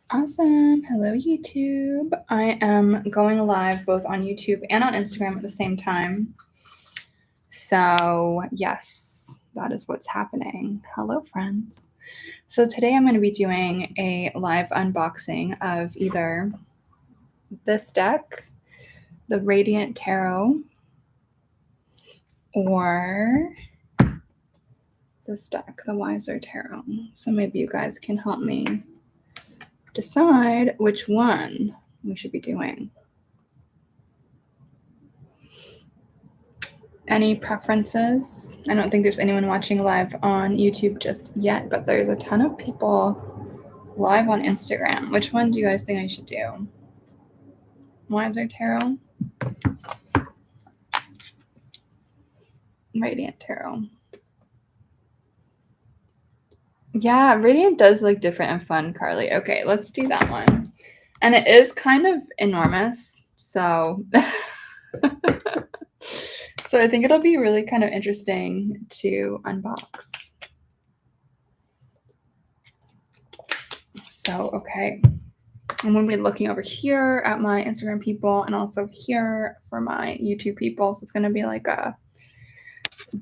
Awesome. Hello, YouTube. I am going live both on YouTube and on Instagram at the same time. So, yes, that is what's happening. Hello, friends. So, today I'm going to be doing a live unboxing of either this deck, the Radiant Tarot, or this deck, the Wiser Tarot. So, maybe you guys can help me decide which one we should be doing. Any preferences? I don't think there's anyone watching live on YouTube just yet, but there's a ton of people live on Instagram. Which one do you guys think I should do? Wiser Tarot? Radiant Tarot. Yeah, Radiant does look different and fun, Carly. Okay, let's do that one. And it is kind of enormous, so so I think it'll be really kind of interesting to unbox. So, okay. I'm going to be looking over here at my Instagram people and also here for my YouTube people. So it's going to be like a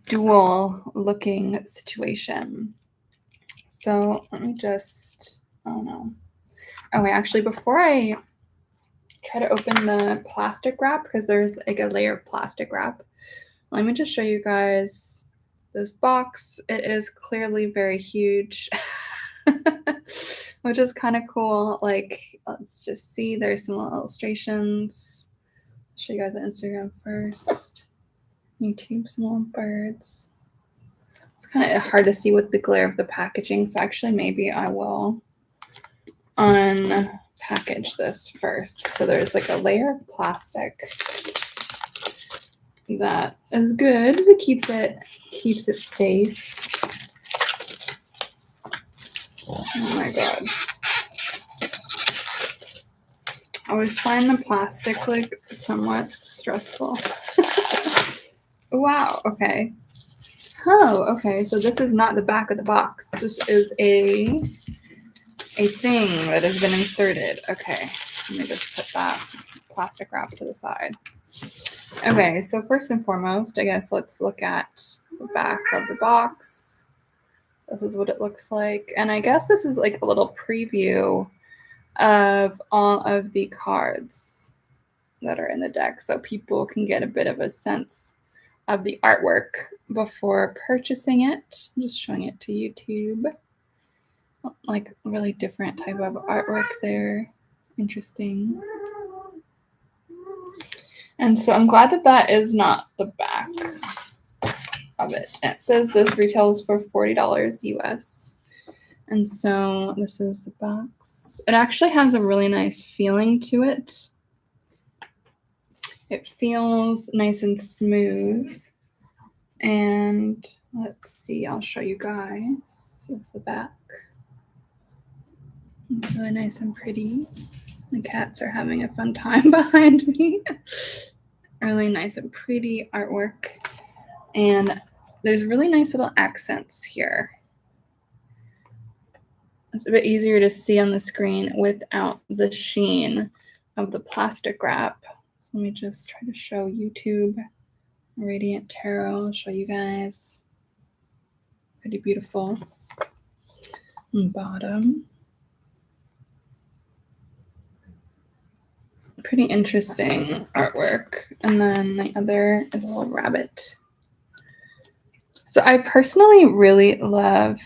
dual looking situation. So let me just, oh no. Okay, actually, before I try to open the plastic wrap, because there's like a layer of plastic wrap, let me just show you guys this box. It is clearly very huge. Which is kind of cool. Like, let's just see. There's some little illustrations. I'll show you guys the Instagram first. YouTube, some little birds. It's kind of hard to see with the glare of the packaging, so actually maybe I will unpackage this first. So there's like a layer of plastic that is good. It keeps it safe. Oh my god. I always find the plastic like somewhat stressful. Wow, okay. Oh, okay. So this is not the back of the box. This is a thing that has been inserted. Okay. Let me just put that plastic wrap to the side. Okay, so first and foremost, I guess let's look at the back of the box. This is what it looks like. And I guess this is like a little preview of all of the cards that are in the deck, so people can get a bit of a sense of the artwork before purchasing it. I'm just showing it to YouTube. Like really different type of artwork there. Interesting. And so I'm glad that that is not the back of it. And it says this retails for $40 US. And so this is the box. It actually has a really nice feeling to it. It feels nice and smooth. And let's see, I'll show you guys. That's the back. It's really nice and pretty. The cats are having a fun time behind me. Really nice and pretty artwork. And there's really nice little accents here. It's a bit easier to see on the screen without the sheen of the plastic wrap. So let me just try to show YouTube Radiant Tarot. I'll show you guys. Pretty beautiful. Bottom. Pretty interesting artwork. And then the other is a little rabbit. So I personally really love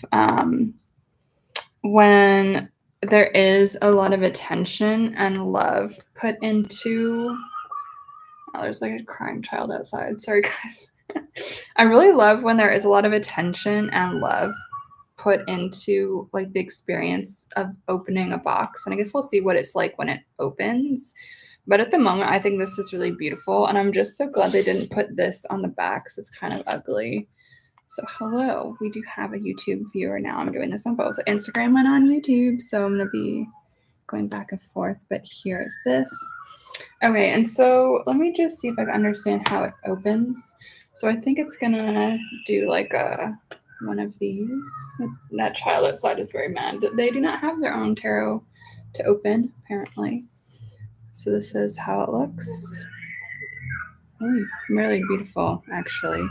when there is a lot of attention and love put into. Oh, there's like a crying child outside. Sorry, guys. I really love when there is a lot of attention and love put into like the experience of opening a box. And I guess we'll see what it's like when it opens. But at the moment, I think this is really beautiful. And I'm just so glad they didn't put this on the back because it's kind of ugly. So hello, we do have a YouTube viewer now. I'm doing this on both Instagram and on YouTube. So I'm going to be going back and forth. But here is this. Okay, and so let me just see if I can understand how it opens. So I think it's going to do like one of these. That child outside is very mad that they do not have their own tarot to open, apparently. So this is how it looks. Really, really beautiful, actually.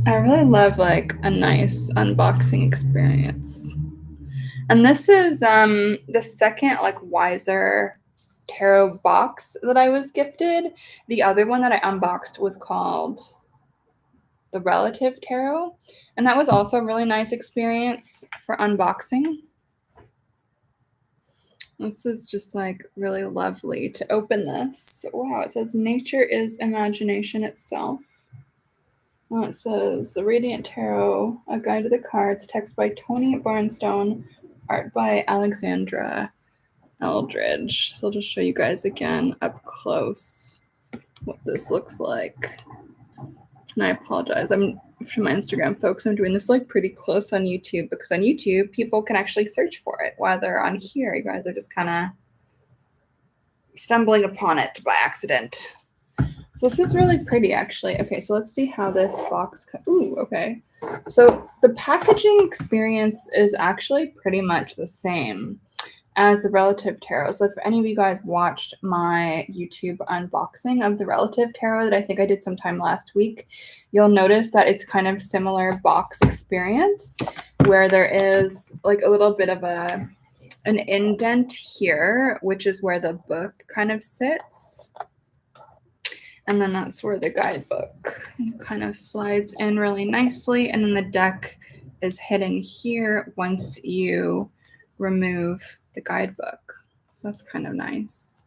I really love like a nice unboxing experience. And this is the second like Wiser tarot box that I was gifted. The other one that I unboxed was called the Relative Tarot, and that was also a really nice experience for unboxing. This is just like really lovely to open this. Wow, it says nature is imagination itself. Well, it says The Radiant Tarot, A Guide to the Cards, text by Tony Barnstone, art by Alexandra Eldridge. So I'll just show you guys again up close what this looks like. And I apologize. I'm for my Instagram folks, I'm doing this like pretty close on YouTube because on YouTube people can actually search for it. While they're on here, you guys are just kind of stumbling upon it by accident. So this is really pretty, actually. Okay, so let's see how this box. Ooh, okay. So the packaging experience is actually pretty much the same as the Relative Tarot. So if any of you guys watched my YouTube unboxing of the Relative Tarot that I think I did sometime last week, you'll notice that it's kind of similar box experience where there is like a little bit of an indent here, which is where the book kind of sits. And then that's where the guidebook kind of slides in really nicely. And then the deck is hidden here once you remove the guidebook. So that's kind of nice.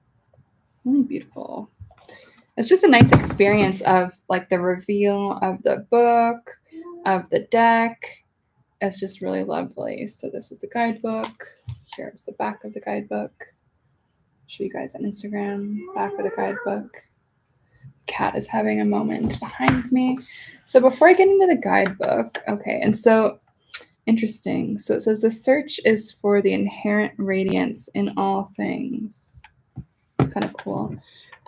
Really beautiful. It's just a nice experience of like the reveal of the book, of the deck. It's just really lovely. So this is the guidebook. Here's the back of the guidebook. Show you guys on Instagram, back of the guidebook. Cat is having a moment behind me. So before I get into the guidebook, okay, and so interesting. So it says the search is for the inherent radiance in all things. It's kind of cool.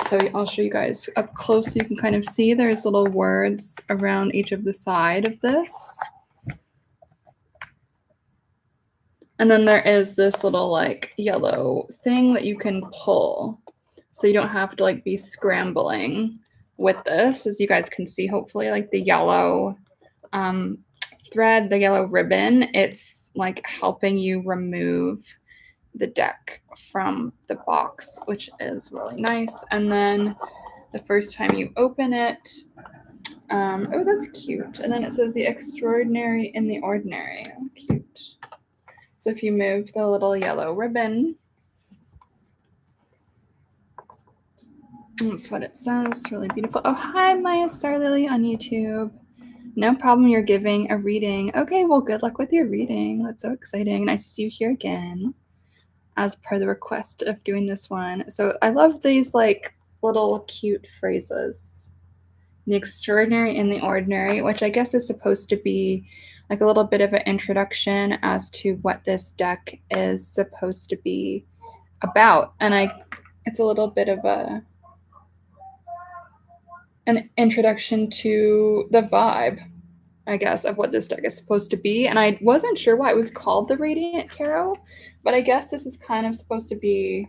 So I'll show you guys up close so you can kind of see there's little words around each of the side of this. And then there is this little like yellow thing that you can pull. So you don't have to like be scrambling with this, as you guys can see, hopefully, like the yellow thread, the yellow ribbon, it's like helping you remove the deck from the box, which is really nice. And then the first time you open it, oh, that's cute. And then it says the extraordinary in the ordinary. Oh, cute. So if you move the little yellow ribbon, that's what it says. Really beautiful. Oh, hi, Maya Star Lily on YouTube. No problem. You're giving a reading. Okay, well, good luck with your reading. That's so exciting. Nice to see you here again as per the request of doing this one. So I love these like little cute phrases. The extraordinary in the ordinary, which I guess is supposed to be like a little bit of an introduction as to what this deck is supposed to be about. And it's a little bit of an introduction to the vibe, I guess, of what this deck is supposed to be. And I wasn't sure why it was called the Radiant Tarot, but I guess this is kind of supposed to be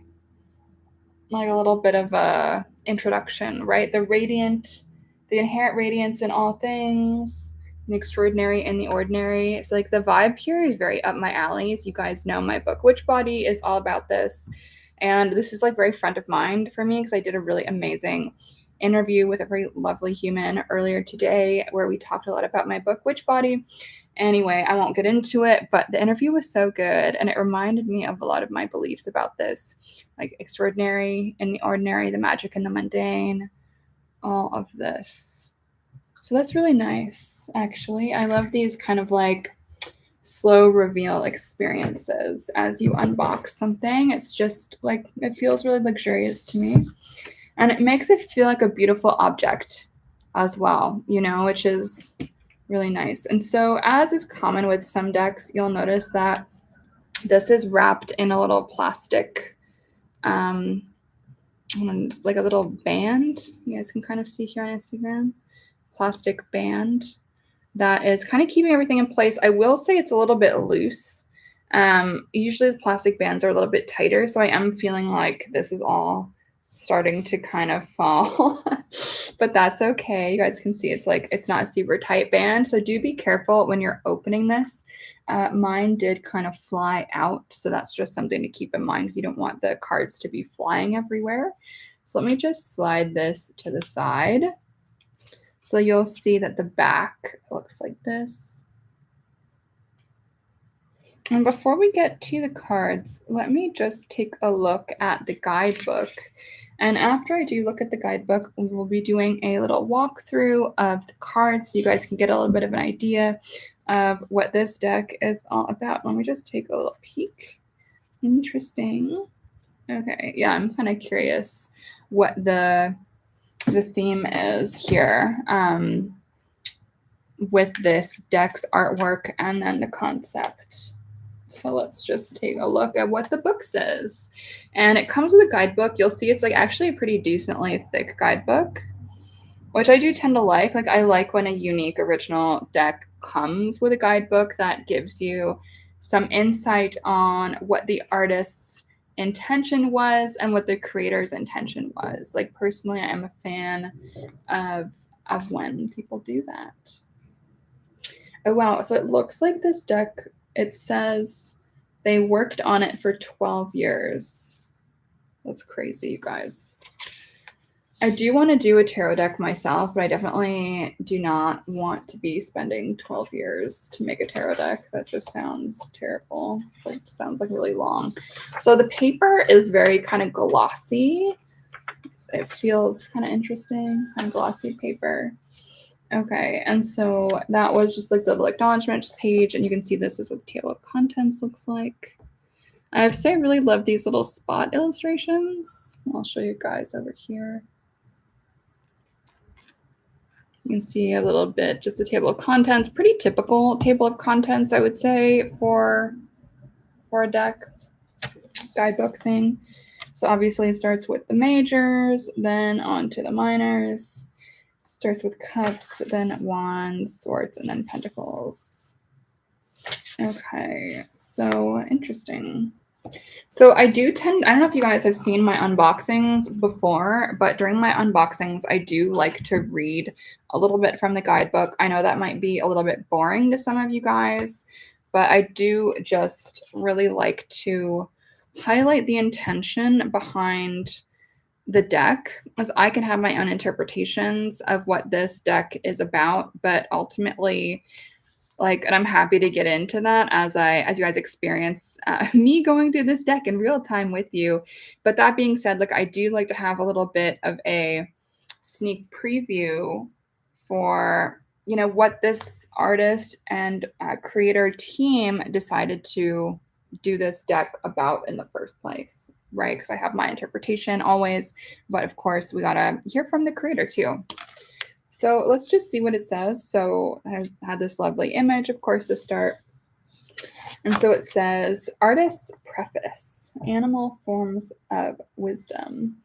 like a little bit of a introduction, right? The radiant, the inherent radiance in all things, the extraordinary in the ordinary. So like the vibe here is very up my alley. As you guys know, my book Witchbody is all about this. And this is like very front of mind for me because I did a really amazing interview with a very lovely human earlier today where we talked a lot about my book Witchbody. Anyway, I won't get into it, but the interview was so good and it reminded me of a lot of my beliefs about this, like extraordinary in the ordinary, the magic in the mundane, all of this. So that's really nice, actually. I love these kind of like slow reveal experiences as you unbox something. It's just like, it feels really luxurious to me. And it makes it feel like a beautiful object as well, you know, which is really nice. And so as is common with some decks, you'll notice that this is wrapped in a little plastic, just like a little band. You guys can kind of see here on Instagram, plastic band that is kind of keeping everything in place. I will say it's a little bit loose. Usually the plastic bands are a little bit tighter, so I am feeling like this is all starting to kind of fall, but that's okay. You guys can see it's like it's not a super tight band, so do be careful when you're opening this. Mine did kind of fly out, so that's just something to keep in mind because you don't want the cards to be flying everywhere. So let me just slide this to the side. So you'll see that the back looks like this. And before we get to the cards, let me just take a look at the guidebook. And after I do look at the guidebook, we will be doing a little walkthrough of the cards so you guys can get a little bit of an idea of what this deck is all about. Let me just take a little peek. Interesting. Okay, yeah, I'm kind of curious what the theme is here with this deck's artwork and then the concept. So let's just take a look at what the book says. And it comes with a guidebook. You'll see it's like actually a pretty decently thick guidebook, which I do tend to like. Like I like when a unique original deck comes with a guidebook that gives you some insight on what the artist's intention was and what the creator's intention was. Like personally, I am a fan of when people do that. Oh wow, so it looks like this deck, it says they worked on it for 12 years. That's crazy, you guys. I do want to do a tarot deck myself, but I definitely do not want to be spending 12 years to make a tarot deck. That just sounds terrible. It sounds like really long. So the paper is very kind of glossy. It feels kind of interesting, kind of glossy paper. Okay, and so that was just like the little acknowledgement page, and you can see this is what the table of contents looks like. I have to say I really love these little spot illustrations. I'll show you guys over here. You can see a little bit, just the table of contents, pretty typical table of contents, I would say, for a deck guidebook thing. So obviously it starts with the majors, then on to the minors. Starts with cups, then wands, swords, and then pentacles. Okay, so interesting. So I don't know if you guys have seen my unboxings before, but during my unboxings, I do like to read a little bit from the guidebook. I know that might be a little bit boring to some of you guys, but I do just really like to highlight the intention behind the deck, as I can have my own interpretations of what this deck is about, but ultimately, and I'm happy to get into that as you guys experience me going through this deck in real time with you. But that being said, I do like to have a little bit of a sneak preview for what this artist and creator team decided to do this deck about in the first place, right? Because I have my interpretation always, but of course we gotta hear from the creator too. So let's just see what it says. So I had this lovely image, of course, to start. And so it says, Artist's Preface, Animal Forms of Wisdom.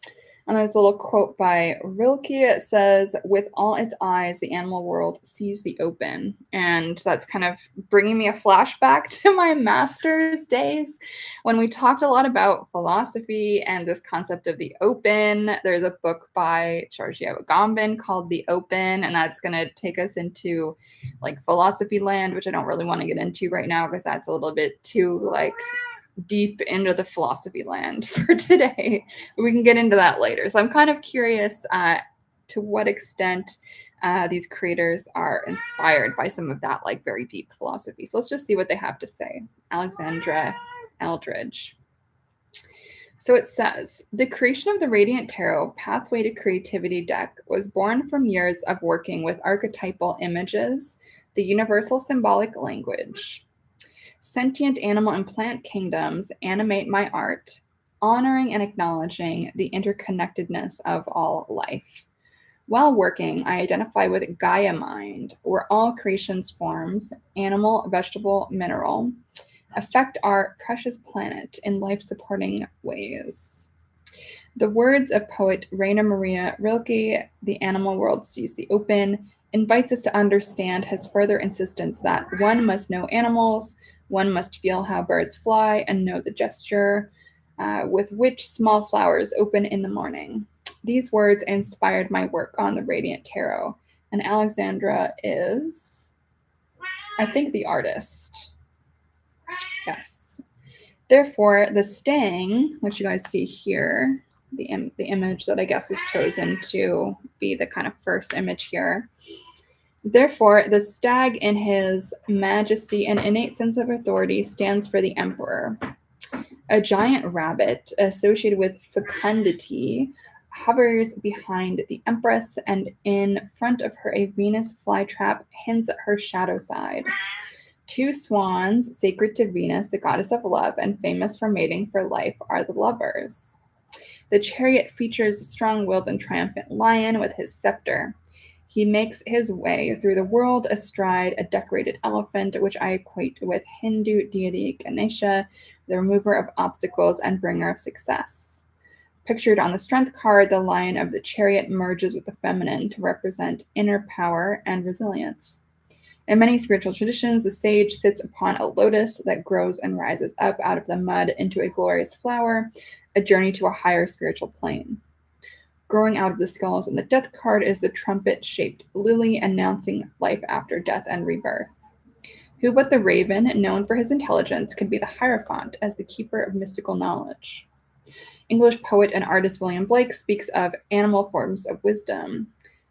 And there's a little quote by Rilke. It says, with all its eyes, the animal world sees the open. And that's kind of bringing me a flashback to my master's days when we talked a lot about philosophy and this concept of the open. There's a book by Giorgio Agamben called The Open, and that's going to take us into philosophy land, which I don't really want to get into right now because that's a little bit too deep into the philosophy land for today. We can get into that later. So I'm kind of curious to what extent these creators are inspired by some of that very deep philosophy. So let's just see what they have to say. Alexandra Eldridge. So it says, the creation of the Radiant Tarot Pathway to Creativity deck was born from years of working with archetypal images, the universal symbolic language. Sentient animal and plant kingdoms animate my art, honoring and acknowledging the interconnectedness of all life. While working, I identify with Gaia Mind, where all creation's forms, animal, vegetable, mineral, affect our precious planet in life-supporting ways. The words of poet Rainer Maria Rilke, the animal world sees the open, invites us to understand his further insistence that one must know animals, one must feel how birds fly, and know the gesture with which small flowers open in the morning. These words inspired my work on the Radiant Tarot, and Alexandra is, I think, the artist. Yes. Therefore, the staying, which you guys see here, the image that I guess was chosen to be the kind of first image here. Therefore, the stag in his majesty and innate sense of authority stands for the emperor. A giant rabbit associated with fecundity hovers behind the empress, and in front of her a Venus flytrap hints at her shadow side. Two swans, sacred to Venus, the goddess of love, and famous for mating for life, are the lovers. The chariot features a strong-willed and triumphant lion with his scepter. He makes his way through the world astride a decorated elephant, which I equate with Hindu deity Ganesha, the remover of obstacles and bringer of success. Pictured on the strength card, the lion of the chariot merges with the feminine to represent inner power and resilience. In many spiritual traditions, the sage sits upon a lotus that grows and rises up out of the mud into a glorious flower, a journey to a higher spiritual plane. Growing out of the skulls in the death card is the trumpet-shaped lily announcing life after death and rebirth. Who but the raven, known for his intelligence, could be the Hierophant as the keeper of mystical knowledge? English poet and artist William Blake speaks of animal forms of wisdom.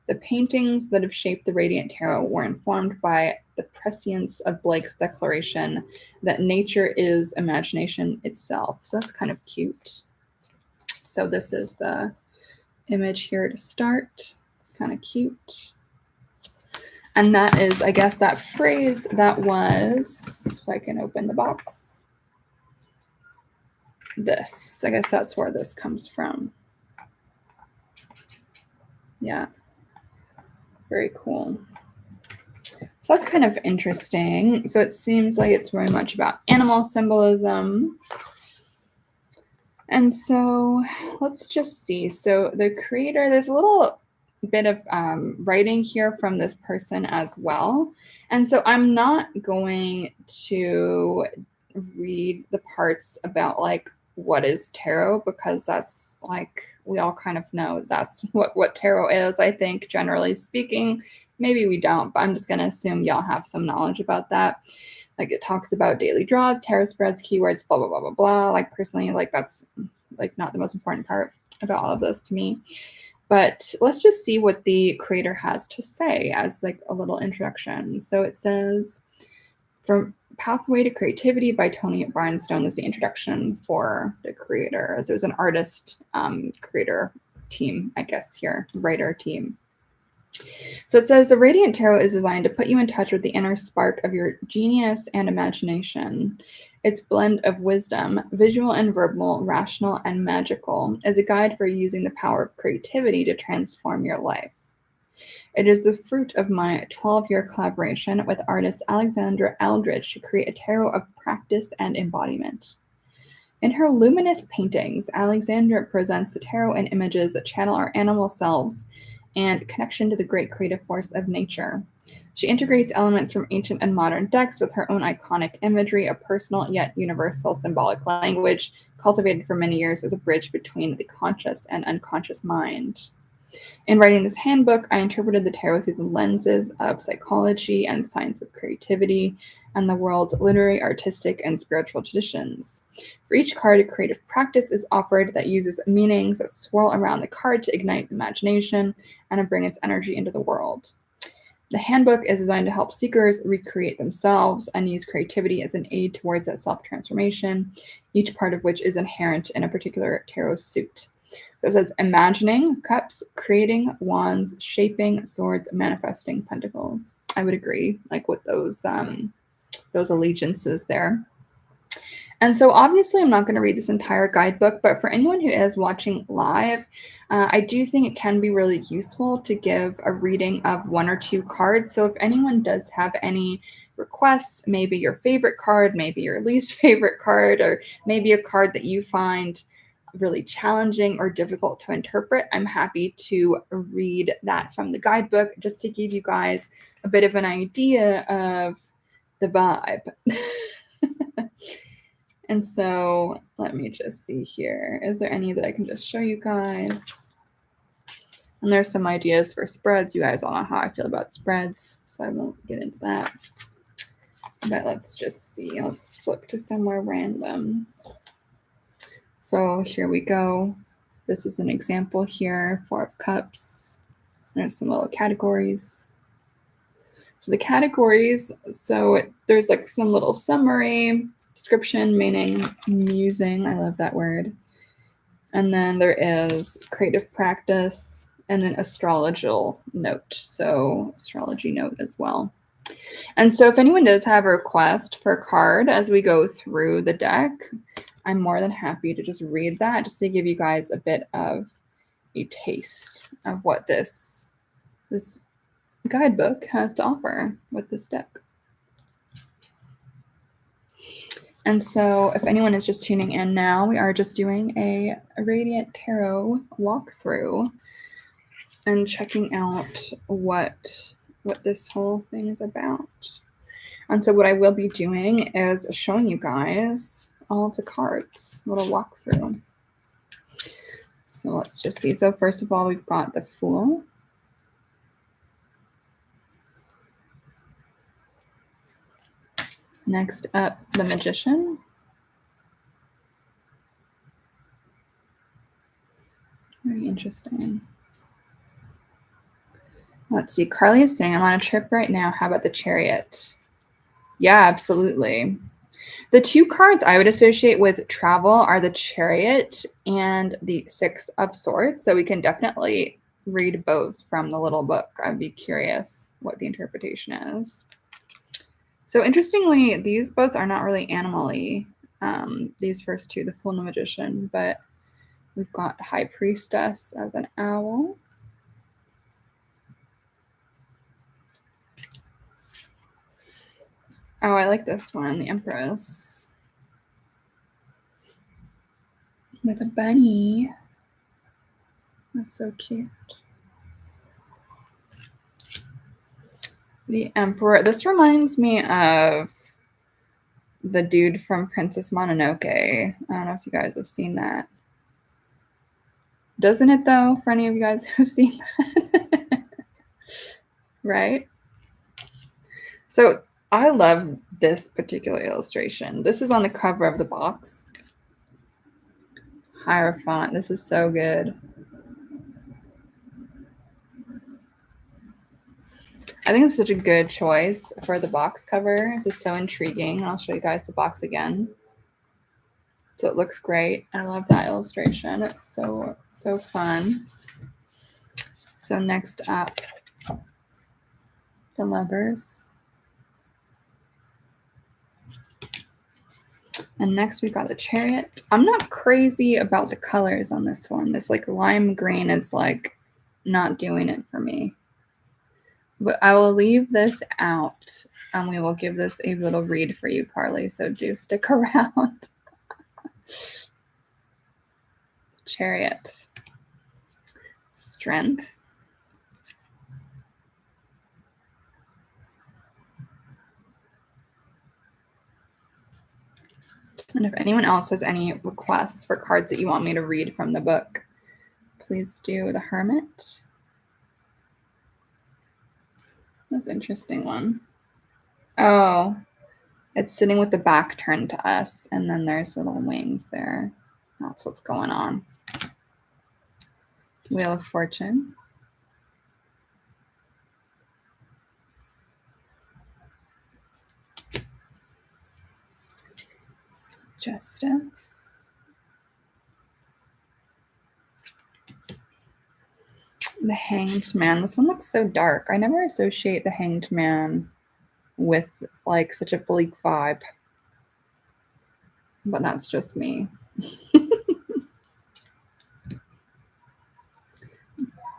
The paintings that have shaped the Radiant Tarot were informed by the prescience of Blake's declaration that nature is imagination itself. So that's kind of cute. So this is the image here to start. It's kind of cute. And that is, I guess, that phrase that was, if I can open the box, this. I guess that's where this comes from. Yeah. Very cool. So that's kind of interesting. So it seems like it's very much about animal symbolism. And so let's just see. So the creator, there's a little bit of writing here from this person as well. And so I'm not going to read the parts about like what is tarot, because that's like, we all kind of know that's what tarot is, I think, generally speaking. Maybe we don't, but I'm just going to assume y'all have some knowledge about that. Like it talks about daily draws, tarot spreads, keywords, blah, blah, blah, blah, blah. Like personally, like that's like not the most important part about all of this to me. But let's just see what the creator has to say as like a little introduction. So it says, from Pathway to Creativity by Toni Barnstone is the introduction for the creator. So it was an artist creator team, I guess here, writer team. So it says, the Radiant Tarot is designed to put you in touch with the inner spark of your genius and imagination. Its blend of wisdom, visual and verbal, rational and magical, is a guide for using the power of creativity to transform your life. It is the fruit of my 12-year collaboration with artist Alexandra Eldridge to create a tarot of practice and embodiment. In her luminous paintings, Alexandra presents the tarot in images that channel our animal selves and connection to the great creative force of nature. She integrates elements from ancient and modern decks with her own iconic imagery, a personal yet universal symbolic language cultivated for many years as a bridge between the conscious and unconscious mind. In writing this handbook, I interpreted the tarot through the lenses of psychology and science of creativity and the world's literary, artistic, and spiritual traditions. For each card, a creative practice is offered that uses meanings that swirl around the card to ignite imagination and to bring its energy into the world. The handbook is designed to help seekers recreate themselves and use creativity as an aid towards that self-transformation, each part of which is inherent in a particular tarot suit. So it says imagining, cups, creating, wands, shaping, swords, manifesting, pentacles. I would agree, like with those allegiances there. And so obviously I'm not going to read this entire guidebook, but for anyone who is watching live, I do think it can be really useful to give a reading of one or two cards. So if anyone does have any requests, maybe your favorite card, maybe your least favorite card, or maybe a card that you find really challenging or difficult to interpret, I'm happy to read that from the guidebook just to give you guys a bit of an idea of the vibe. And so let me just see here. Is there any that I can just show you guys? And there's some ideas for spreads. You guys all know how I feel about spreads, so I won't get into that. But let's just see. Let's flip to somewhere random. So here we go. This is an example here, 4 of Cups. There's some little categories. So the categories, so there's like some little summary, description, meaning, musing. I love that word. And then there is creative practice and an astrological note. So astrology note as well. And so if anyone does have a request for a card as we go through the deck, I'm more than happy to just read that just to give you guys a bit of a taste of what this guidebook has to offer with this deck. And so if anyone is just tuning in now, we are just doing a Radiant Tarot walkthrough and checking out what this whole thing is about. And so what I will be doing is showing you guys all of the cards, a little walkthrough. So let's just see. So first of all, we've got the Fool. Next up, the Magician. Very interesting. Let's see. Carly is saying, I'm on a trip right now. How about the Chariot? Yeah, absolutely. The 2 cards I would associate with travel are the Chariot and the 6 of Swords. So we can definitely read both from the little book. I'd be curious what the interpretation is. So interestingly, these both are not really animal-y, these first 2, the Fool and the Magician, but we've got the High Priestess as an owl. Oh, I like this one, the Empress. With a bunny. That's so cute. The Emperor. This reminds me of the dude from Princess Mononoke. I don't know if you guys have seen that. Doesn't it, though, for any of you guys who've seen that? Right? So I love this particular illustration. This is on the cover of the box. Hierophant. This is so good. I think it's such a good choice for the box cover. It's so intriguing. I'll show you guys the box again. So it looks great. I love that illustration. It's so fun. So next up, the Lovers. And next we got the Chariot. I'm not crazy about the colors on this one. This like lime green is like not doing it for me. But I will leave this out and we will give this a little read for you, Carly. So do stick around. Chariot. Strength. And if anyone else has any requests for cards that you want me to read from the book, please do. The Hermit. That's an interesting one. Oh, it's sitting with the back turned to us, and then there's little wings there. That's what's going on. Wheel of Fortune. Justice. The Hanged Man. This one looks so dark. I never associate the Hanged Man with like such a bleak vibe. But that's just me.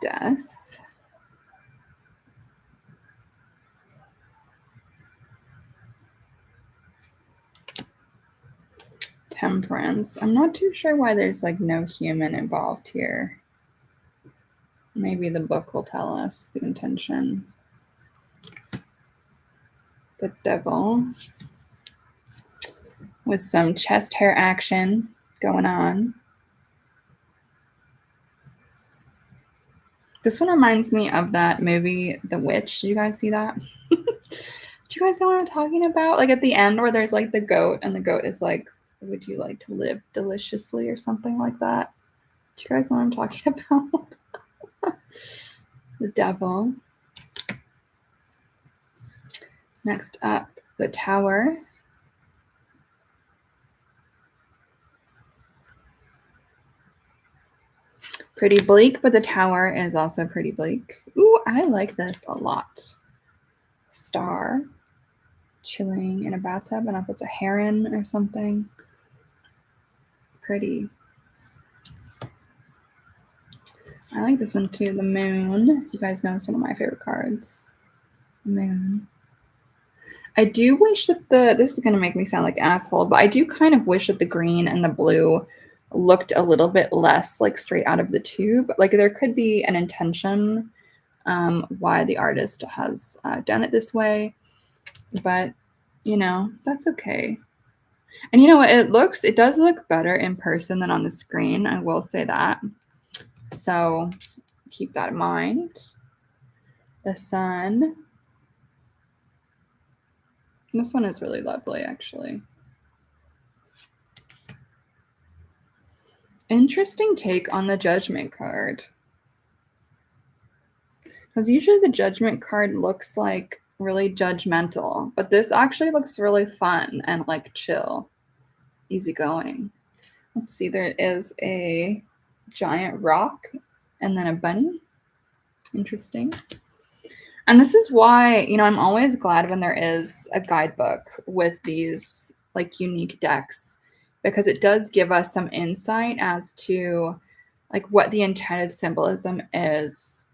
Death. Temperance. I'm not too sure why there's like no human involved here. Maybe the book will tell us the intention. The Devil. With some chest hair action going on. This one reminds me of that movie, The Witch. Did you guys see that? Do you guys know what I'm talking about? Like at the end where there's like the goat and the goat is like, would you like to live deliciously or something like that? Do you guys know what I'm talking about? The Devil. Next up, The Tower. Pretty bleak, but the tower is also pretty bleak. Ooh, I like this a lot. Star. Chilling in a bathtub. I don't know if it's a heron or something. Pretty. I like this one too. The Moon. So you guys know it's one of my favorite cards. Moon. I do wish that this is going to make me sound like an asshole, but I do kind of wish that the green and the blue looked a little bit less like straight out of the tube. Like there could be an intention why the artist has done it this way, but you know, that's okay. And you know what, it does look better in person than on the screen, I will say that. So keep that in mind. The Sun. This one is really lovely, actually. Interesting take on the Judgment card. Because usually the Judgment card looks like really judgmental, but this actually looks really fun and like chill, easygoing. Let's see, there is a giant rock and then a bunny. Interesting. And this is why, you know, I'm always glad when there is a guidebook with these like unique decks, because it does give us some insight as to like what the intended symbolism is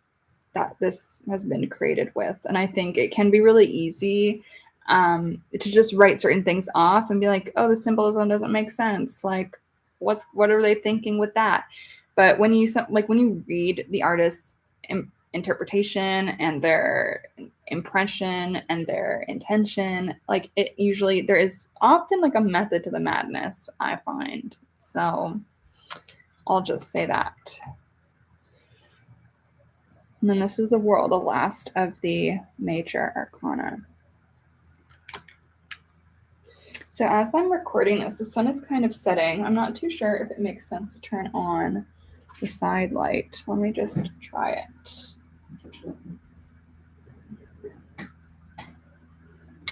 that this has been created with. And I think it can be really easy to just write certain things off and be like, oh, the symbolism doesn't make sense. Like, what are they thinking with that? But when you read the artist's interpretation and their impression and their intention, like it usually, there is often like a method to the madness, I find. So I'll just say that. And then this is the World, the last of the major arcana. So as I'm recording this, the sun is kind of setting. I'm not too sure if it makes sense to turn on the side light. Let me just try it.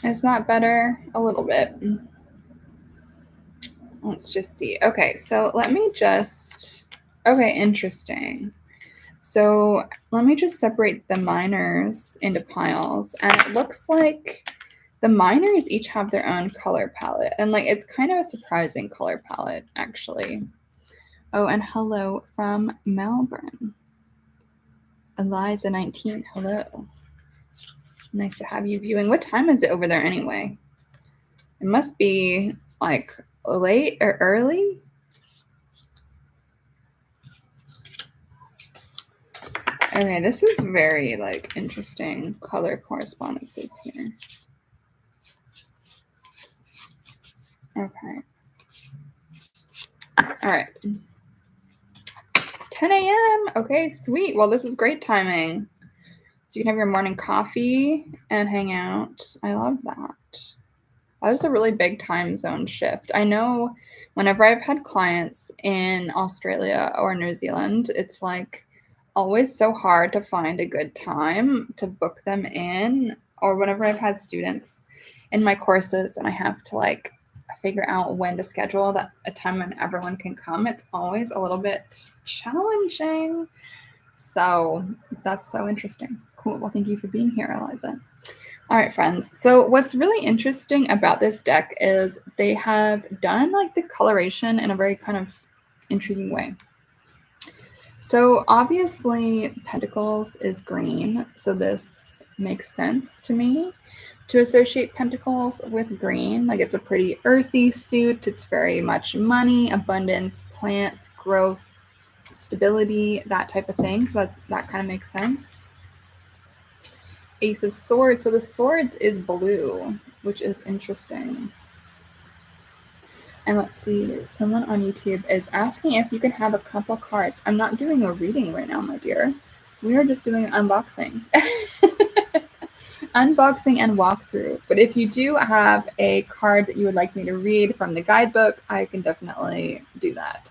Is that better? A little bit. Let's just see. Okay, so let me just, okay, interesting. So let me just separate the minors into piles, and it looks like the minors each have their own color palette, and like it's kind of a surprising color palette, actually. Oh, and hello from Melbourne. Eliza19, hello. Nice to have you viewing. What time is it over there anyway? It must be like late or early. Okay, this is very like interesting color correspondences here. Okay. All right. 10 a.m. Okay, sweet. Well, this is great timing. So you can have your morning coffee and hang out. I love that. That was a really big time zone shift. I know whenever I've had clients in Australia or New Zealand, it's like always so hard to find a good time to book them in. Or whenever I've had students in my courses and I have to like figure out when to schedule that a time when everyone can come, it's always a little bit challenging. So that's so interesting. Cool. Well, thank you for being here, Eliza. All right, friends. So what's really interesting about this deck is they have done like the coloration in a very kind of intriguing way. So obviously Pentacles is green, so this makes sense to me. to associate pentacles with green. Like it's a pretty earthy suit. It's very much money, abundance, plants, growth, stability, that type of thing. So that kind of makes sense. Ace of Swords. So the swords is blue, which is interesting. And let's see, someone on YouTube is asking if you can have a couple cards. I'm not doing a reading right now, my dear. We are just doing an unboxing. Unboxing and walkthrough. But if you do have a card that you would like me to read from the guidebook, I can definitely do that,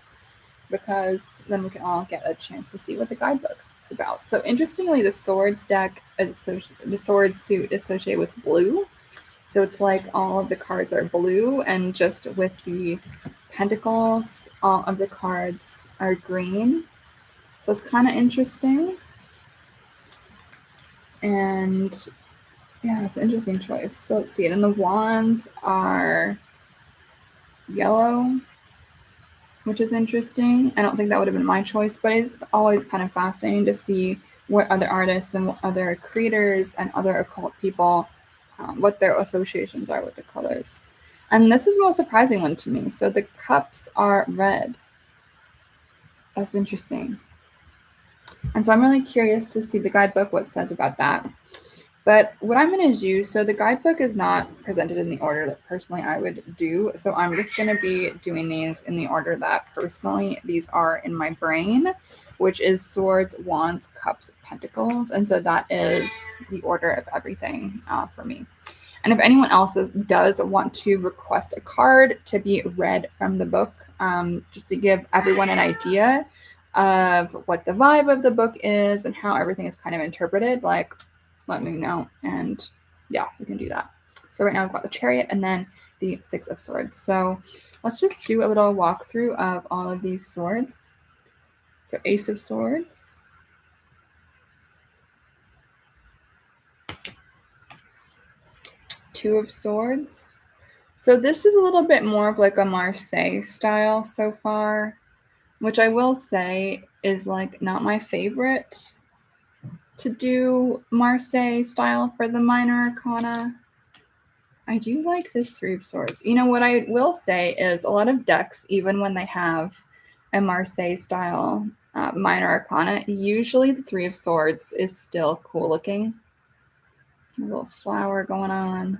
because then we can all get a chance to see what the guidebook is about. So interestingly, the swords deck is the swords suit is associated with blue. So it's like all of the cards are blue, and just with the pentacles, all of the cards are green. So it's kind of interesting. And yeah, it's an interesting choice. So let's see it. And the wands are yellow, which is interesting. I don't think that would have been my choice, but it's always kind of fascinating to see what other artists and what other creators and other occult people, what their associations are with the colors. And this is the most surprising one to me. So the cups are red. That's interesting. And so I'm really curious to see the guidebook, what it says about that. But what I'm going to do, so the guidebook is not presented in the order that personally I would do. So I'm just going to be doing these in the order that personally these are in my brain, which is swords, wands, cups, pentacles. And so that is the order of everything for me. And if anyone else does want to request a card to be read from the book, just to give everyone an idea of what the vibe of the book is and how everything is kind of interpreted, like, let me know. And yeah, we can do that. So right now I've got the Chariot and then the Six of Swords. So let's just do a little walkthrough of all of these swords. So Ace of Swords. Two of Swords. So this is a little bit more of like a Marseille style so far, which I will say is like not my favorite to do Marseille style for the minor arcana. I do like this Three of Swords. You know, what I will say is a lot of decks, even when they have a Marseille style minor arcana, usually the Three of Swords is still cool looking. A little flower going on.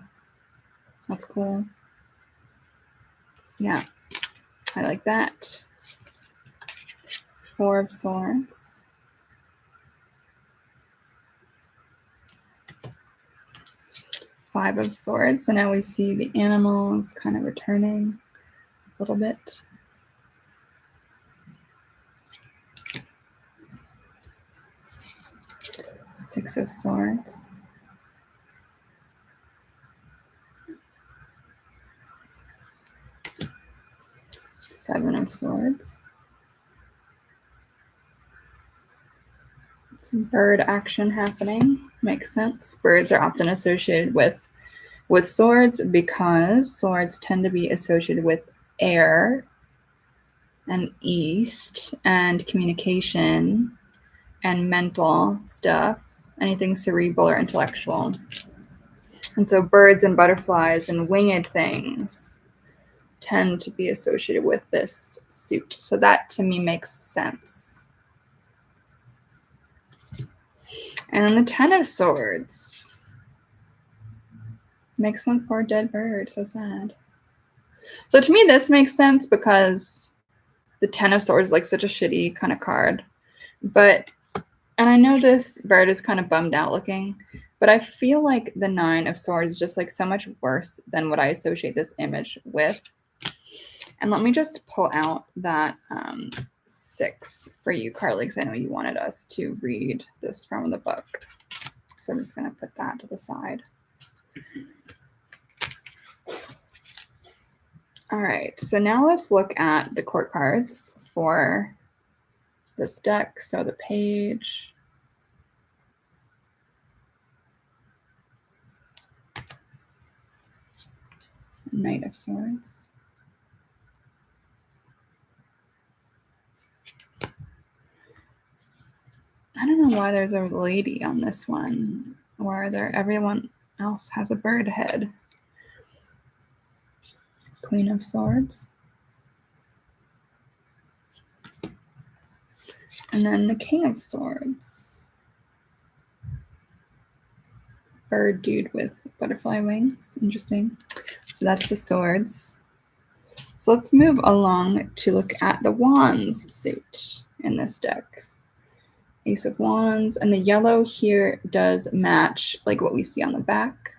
That's cool. Yeah, I like that. Four of Swords. Five of Swords. So now we see the animals kind of returning a little bit. Six of Swords. Seven of Swords. Some bird action happening. Makes sense. Birds are often associated with swords because swords tend to be associated with air and east and communication and mental stuff, anything cerebral or intellectual. And so birds and butterflies and winged things tend to be associated with this suit. So that to me makes sense. And then the Ten of Swords. Makes one poor dead bird. So sad. So to me, this makes sense because the Ten of Swords is like such a shitty kind of card. But, and I know this bird is kind of bummed out looking, but I feel like the Nine of Swords is just like so much worse than what I associate this image with. And let me just pull out that 6 for you, Carly, because I know you wanted us to read this from the book. So I'm just going to put that to the side. All right, so now let's look at the court cards for this deck. So the Page, Knight of Swords, I don't know why there's a lady on this one. Or everyone else has a bird head? Queen of Swords. And then the King of Swords. Bird dude with butterfly wings. Interesting. So that's the swords. So let's move along to look at the wands suit in this deck. Ace of Wands. And the yellow here does match like what we see on the back.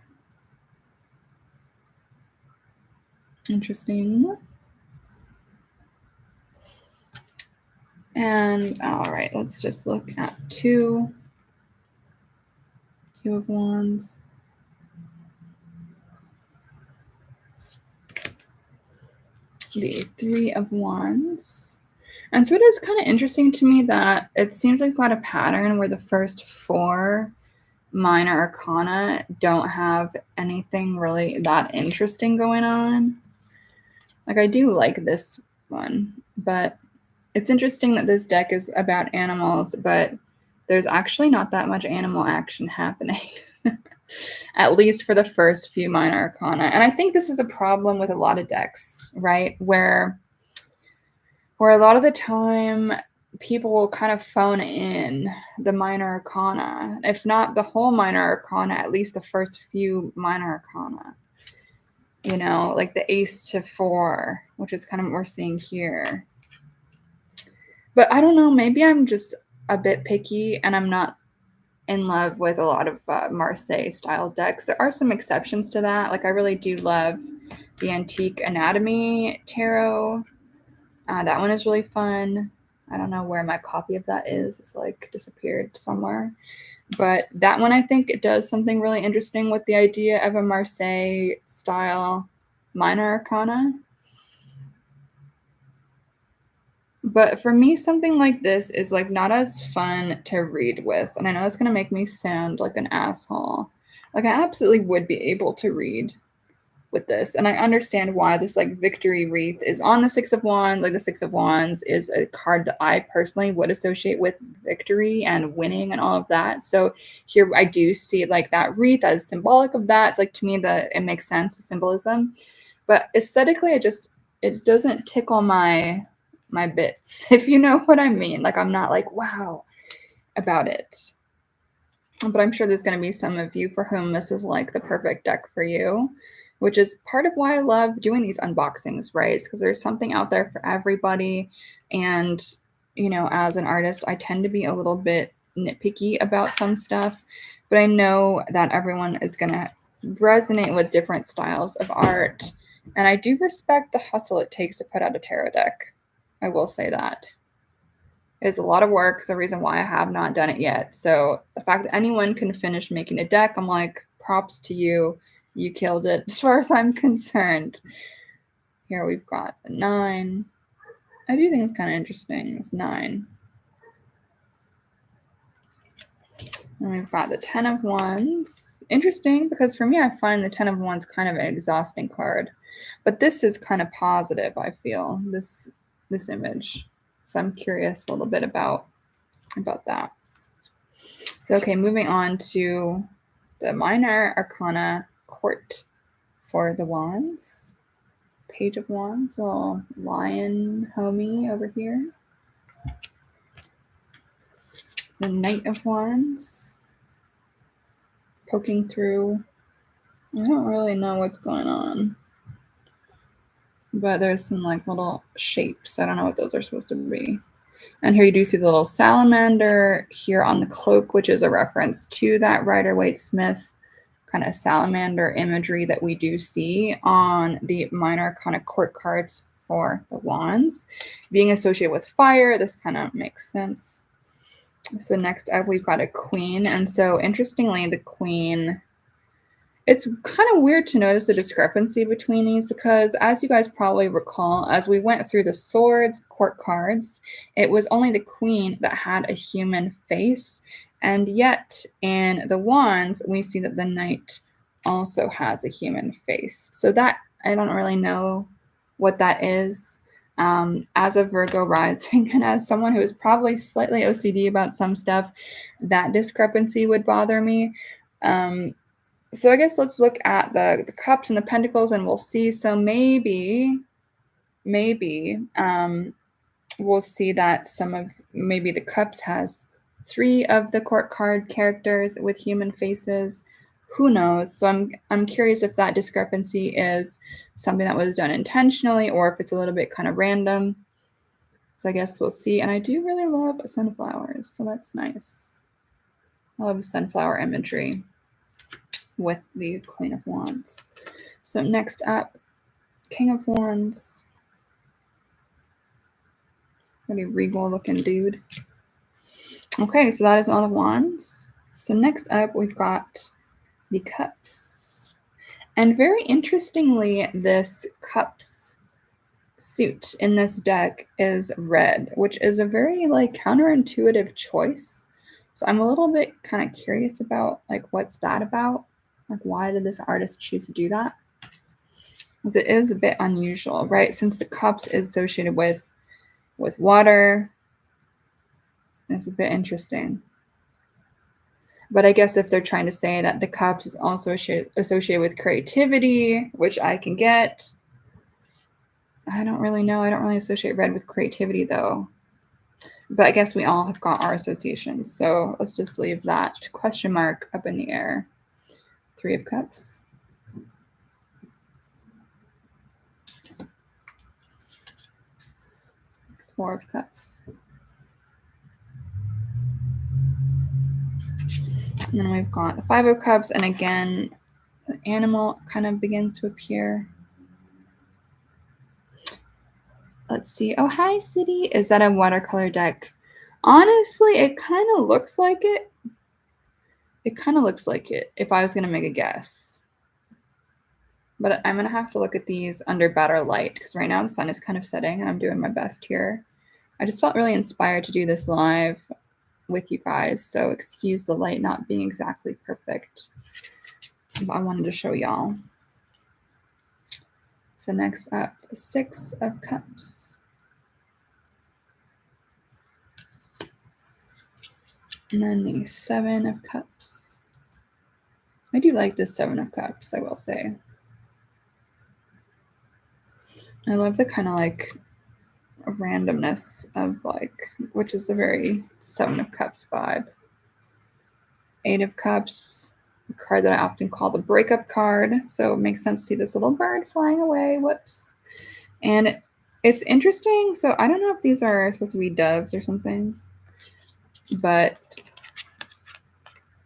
Interesting. And all right, let's just look at two of Wands. The Three of Wands. And so it is kind of interesting to me that it seems like we've got a pattern where the first four minor arcana don't have anything really that interesting going on. Like, I do like this one, but it's interesting that this deck is about animals, but there's actually not that much animal action happening, at least for the first few minor arcana. And I think this is a problem with a lot of decks, right? Where a lot of the time people will kind of phone in the minor arcana, if not the whole minor arcana, at least the first few minor arcana. You know, like the Ace to 4, which is kind of what we're seeing here. But I don't know, maybe I'm just a bit picky and I'm not in love with a lot of Marseille style decks. There are some exceptions to that. Like, I really do love the Antique Anatomy Tarot. That one is really fun. I don't know where my copy of that is. It's like disappeared somewhere. But that one, I think it does something really interesting with the idea of a Marseille style minor arcana. But for me, something like this is like not as fun to read with. And I know that's going to make me sound like an asshole. Like, I absolutely would be able to read with this. And I understand why this like victory wreath is on the Six of Wands. Like, the Six of Wands is a card that I personally would associate with victory and winning and all of that. So here I do see like that wreath as symbolic of that. It's like, to me, that it makes sense, the symbolism. But aesthetically, it doesn't tickle my bits, if you know what I mean. Like, I'm not like, wow, about it. But I'm sure there's going to be some of you for whom this is like the perfect deck for you, which is part of why I love doing these unboxings, right? Because there's something out there for everybody. And, you know, as an artist, I tend to be a little bit nitpicky about some stuff, but I know that everyone is going to resonate with different styles of art. And I do respect the hustle it takes to put out a tarot deck. I will say that. It's a lot of work. It's the reason why I have not done it yet. So the fact that anyone can finish making a deck, I'm like, props to you. You killed it as far as I'm concerned. Here we've got the 9. I do think it's kind of interesting, this 9. And we've got the 10 of Wands. Interesting, because for me, I find the 10 of Wands kind of an exhausting card. But this is kind of positive, I feel, this image. So I'm curious a little bit about that. So, okay, moving on to the minor arcana court for the Wands. Page of Wands, little lion homie over here. The Knight of Wands. Poking through. I don't really know what's going on. But there's some like little shapes. I don't know what those are supposed to be. And here you do see the little salamander here on the cloak, which is a reference to that Rider-Waite-Smith kind of salamander imagery that we do see on the minor arcana court cards for the Wands. Being associated with fire, this kind of makes sense. So next up, we've got a Queen. And so interestingly, the Queen, it's kind of weird to notice the discrepancy between these because, as you guys probably recall, as we went through the Swords court cards, it was only the Queen that had a human face. And yet in the Wands, we see that the Knight also has a human face. So that, I don't really know what that is. As a Virgo rising and as someone who is probably slightly OCD about some stuff, that discrepancy would bother me. So I guess let's look at the cups and the pentacles and we'll see. So maybe we'll see that maybe the cups has 3 of the court card characters with human faces. Who knows? So I'm curious if that discrepancy is something that was done intentionally or if it's a little bit kind of random. So I guess we'll see. And I do really love sunflowers, so that's nice. I love sunflower imagery with the Queen of Wands. So next up, King of Wands. Pretty regal looking dude. Okay, so that is all the wands. So next up, we've got the cups. And very interestingly, this cups suit in this deck is red, which is a very like counterintuitive choice. So I'm a little bit kind of curious about like what's that about? Like why did this artist choose to do that? Because it is a bit unusual, right? Since the cups is associated with water, it's a bit interesting. But I guess if they're trying to say that the cups is also associated with creativity, which I can get, I don't really know. I don't really associate red with creativity though. But I guess we all have got our associations. So let's just leave that question mark up in the air. 3 of Cups. 4 of Cups. And then we've got the 5 of Cups. And again, the animal kind of begins to appear. Let's see. Oh, hi, City. Is that a watercolor deck? Honestly, it kind of looks like it. It kind of looks like it if I was going to make a guess. But I'm going to have to look at these under better light because right now the sun is kind of setting and I'm doing my best here. I just felt really inspired to do this live with you guys, so excuse the light not being exactly perfect. But I wanted to show y'all. So next up, the 6 of Cups. And then the 7 of Cups. I do like this 7 of Cups, I will say. I love the kind of like randomness of like, which is a very 7 of Cups vibe. 8 of Cups, a card that I often call the breakup card. So it makes sense to see this little bird flying away. Whoops. And it's interesting. So I don't know if these are supposed to be doves or something, but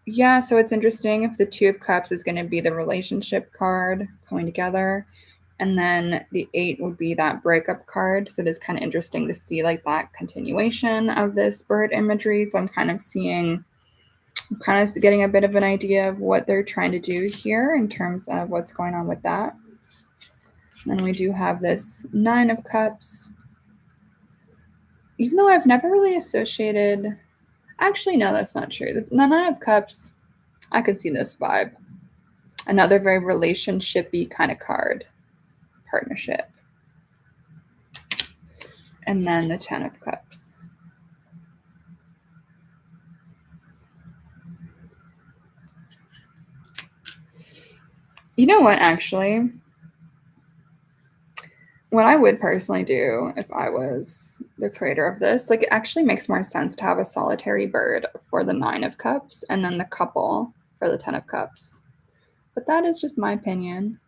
yeah, so it's interesting if the 2 of Cups is going to be the relationship card coming together. And then the 8 would be that breakup card. So it is kind of interesting to see like that continuation of this bird imagery. So I'm kind of getting a bit of an idea of what they're trying to do here in terms of what's going on with that. And then we do have this 9 of Cups. Even though I've never really associated, actually, no, that's not true. The 9 of Cups, I could see this vibe. Another very relationship-y kind of card. Partnership. And then the 10 of Cups. You know what, actually? What I would personally do if I was the creator of this, like it actually makes more sense to have a solitary bird for the 9 of Cups and then the couple for the 10 of Cups. But that is just my opinion,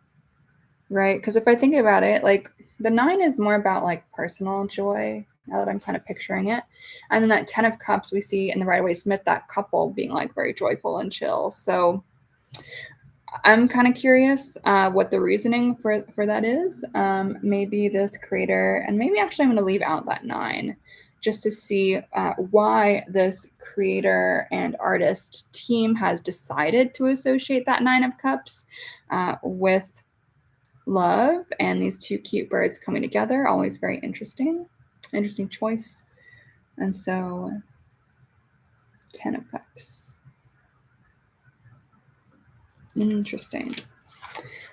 right? Because if I think about it, like the 9 is more about like personal joy, now that I'm kind of picturing it. And then that 10 of Cups we see in the Rider-Waite-Smith, that couple being like very joyful and chill. So I'm kind of curious what the reasoning for that is. Maybe this creator, and maybe actually I'm going to leave out that 9 just to see why this creator and artist team has decided to associate that 9 of Cups with love and these 2 cute birds coming together. Always very interesting choice. And so 10 of Cups. Interesting.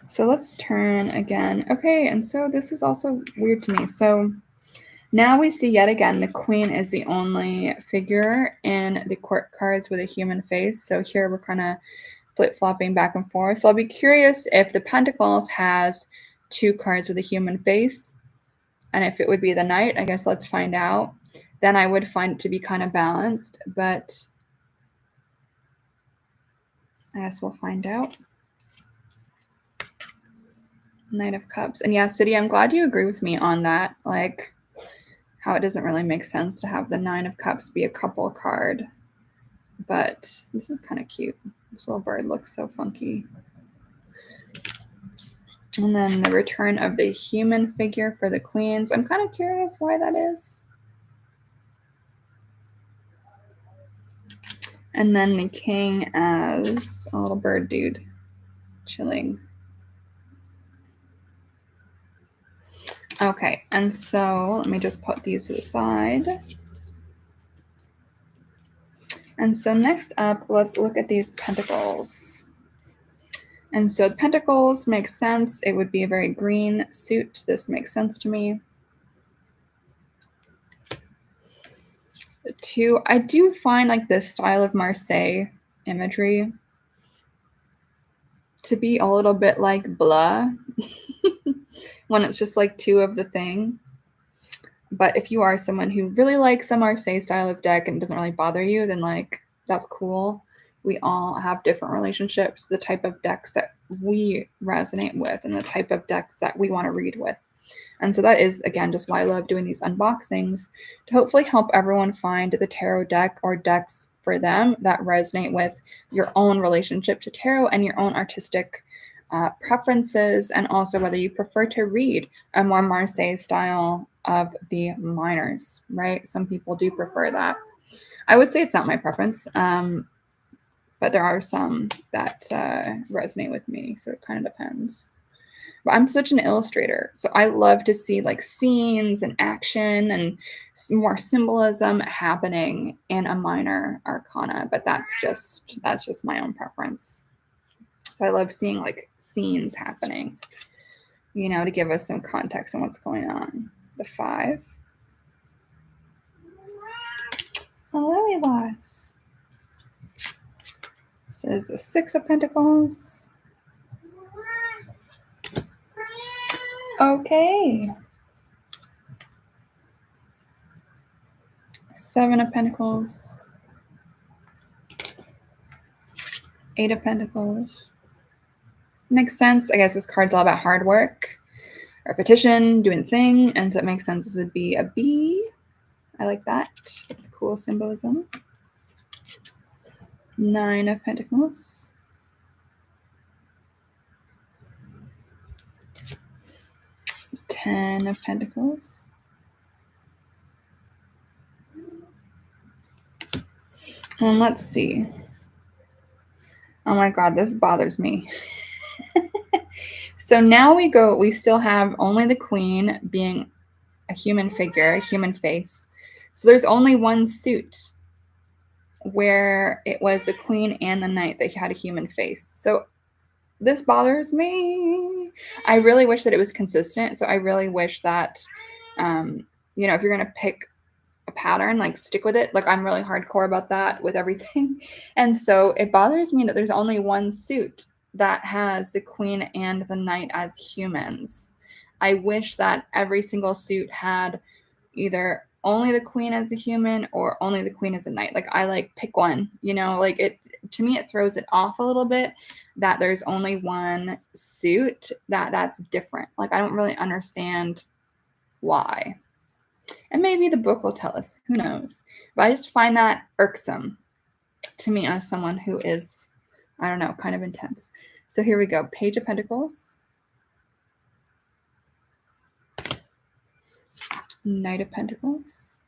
So let's turn again. Okay, and so this is also weird to me. So now we see yet again the Queen is the only figure in the court cards with a human face. So here we're kind of flip-flopping back and forth. So I'll be curious if the Pentacles has 2 cards with a human face, and if it would be the Knight. I guess let's find out. Then I would find it to be kind of balanced, but I guess we'll find out. Knight of Cups. And yeah, City, I'm glad you agree with me on that. Like, how it doesn't really make sense to have the 9 of Cups be a couple card. But this is kind of cute. This little bird looks so funky. And then the return of the human figure for the Queens. I'm kind of curious why that is. And then the King as a little bird dude chilling. Okay, and so let me just put these to the side. And so next up, let's look at these pentacles. And so the pentacles makes sense. It would be a very green suit. This makes sense to me. The 2, I do find like this style of Marseille imagery to be a little bit like blah when it's just like 2 of the thing. But if you are someone who really likes a Marseille style of deck and it doesn't really bother you, then like that's cool. We all have different relationships, the type of decks that we resonate with and the type of decks that we want to read with. And so that is, again, just why I love doing these unboxings, to hopefully help everyone find the tarot deck or decks for them that resonate with your own relationship to tarot and your own artistic preferences, and also whether you prefer to read a more Marseille style of the minors, right? Some people do prefer that. I would say it's not my preference, but there are some that resonate with me, so it kind of depends. But I'm such an illustrator, so I love to see like scenes and action and more symbolism happening in a minor arcana, but that's just my own preference. So I love seeing like scenes happening, you know, to give us some context on what's going on. The 5. Hello, Elas. This is the 6 of Pentacles. Okay. 7 of Pentacles. 8 of Pentacles. Makes sense. I guess this card's all about hard work, repetition, doing the thing, and so it makes sense this would be a bee. I like that. It's cool symbolism. 9 of Pentacles. 10 of Pentacles. And let's see. Oh my God, this bothers me. So now we still have only the Queen being a human figure, a human face. So there's only one suit where it was the Queen and the Knight that had a human face. So this bothers me. I really wish that it was consistent. So I really wish that, you know, if you're going to pick a pattern, like stick with it. Like I'm really hardcore about that with everything. And so it bothers me that there's only one suit that has the Queen and the Knight as humans. I wish that every single suit had either only the Queen as a human or only the Queen as a Knight. Like I like pick one, you know, like it, to me, it throws it off a little bit that there's only one suit that's different. Like I don't really understand why. And maybe the book will tell us, who knows? But I just find that irksome to me as someone who is, I don't know, kind of intense. So here we go. Page of Pentacles. Knight of Pentacles.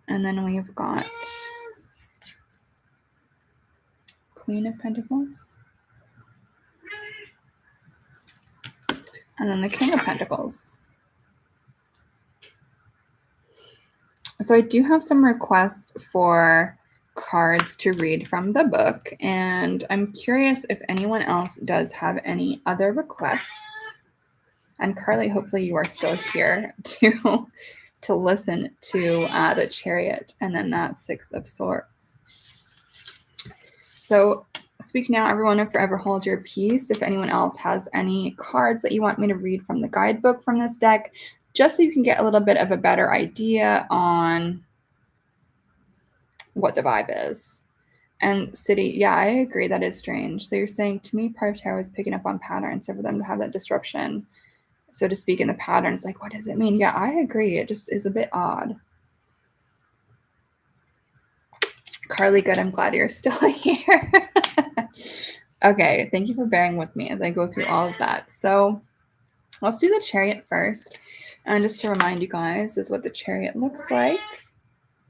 And then we've got Queen of Pentacles. And then the King of Pentacles. So I do have some requests for cards to read from the book, and I'm curious if anyone else does have any other requests. And Carly, hopefully you are still here to to listen to the Chariot, and then that's Six of Swords. So speak now, everyone, and forever hold your peace. If anyone else has any cards that you want me to read from the guidebook from this deck, just so you can get a little bit of a better idea on what the vibe is. And City, yeah, I agree. That is strange. So you're saying, to me, part of tarot is picking up on patterns. So for them to have that disruption, so to speak, in the patterns, like, what does it mean? Yeah, I agree. It just is a bit odd. Carly, good. I'm glad you're still here. Okay, thank you for bearing with me as I go through all of that. So let's do the Chariot first. And just to remind you guys, this is what the Chariot looks like.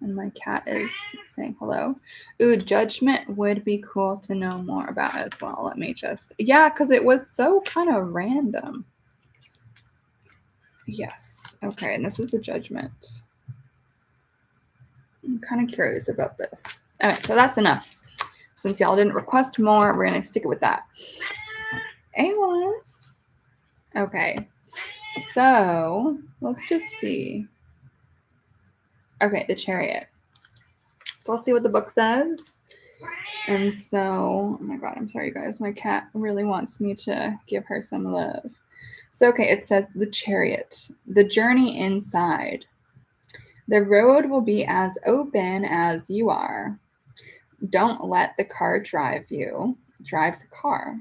And my cat is saying hello. Ooh, Judgment would be cool to know more about as well. Let me just, yeah, because it was so kind of random. Yes. Okay, and this is the Judgment. I'm kind of curious about this. All right, so that's enough. Since y'all didn't request more, we're going to stick it with that. Anyways. Okay, so let's just see. Okay, the Chariot. So let's see what the book says. And so, oh my God, I'm sorry, guys. My cat really wants me to give her some love. So, okay, it says the Chariot, the journey inside. The road will be as open as you are. Don't let the car drive you. Drive the car.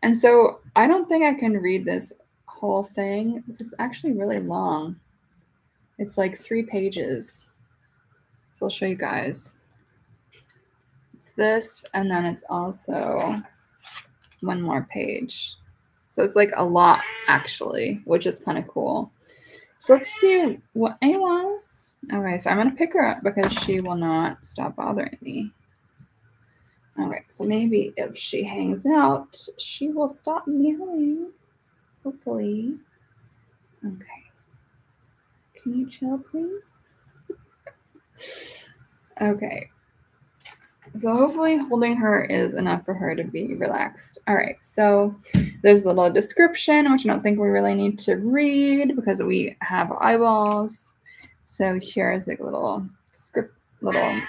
And so I don't think I can read this whole thing. It's actually really long. It's like 3 pages. So I'll show you guys. It's this, and then it's also 1 more page. So it's like a lot, actually, which is kind of cool. So let's see what anyways. Okay, so I'm going to pick her up because she will not stop bothering me. Okay, so maybe if she hangs out, she will stop meowing. Hopefully. Okay. Can you chill, please? Okay. So hopefully holding her is enough for her to be relaxed. All right, so there's a little description, which I don't think we really need to read because we have eyeballs. So here's like a little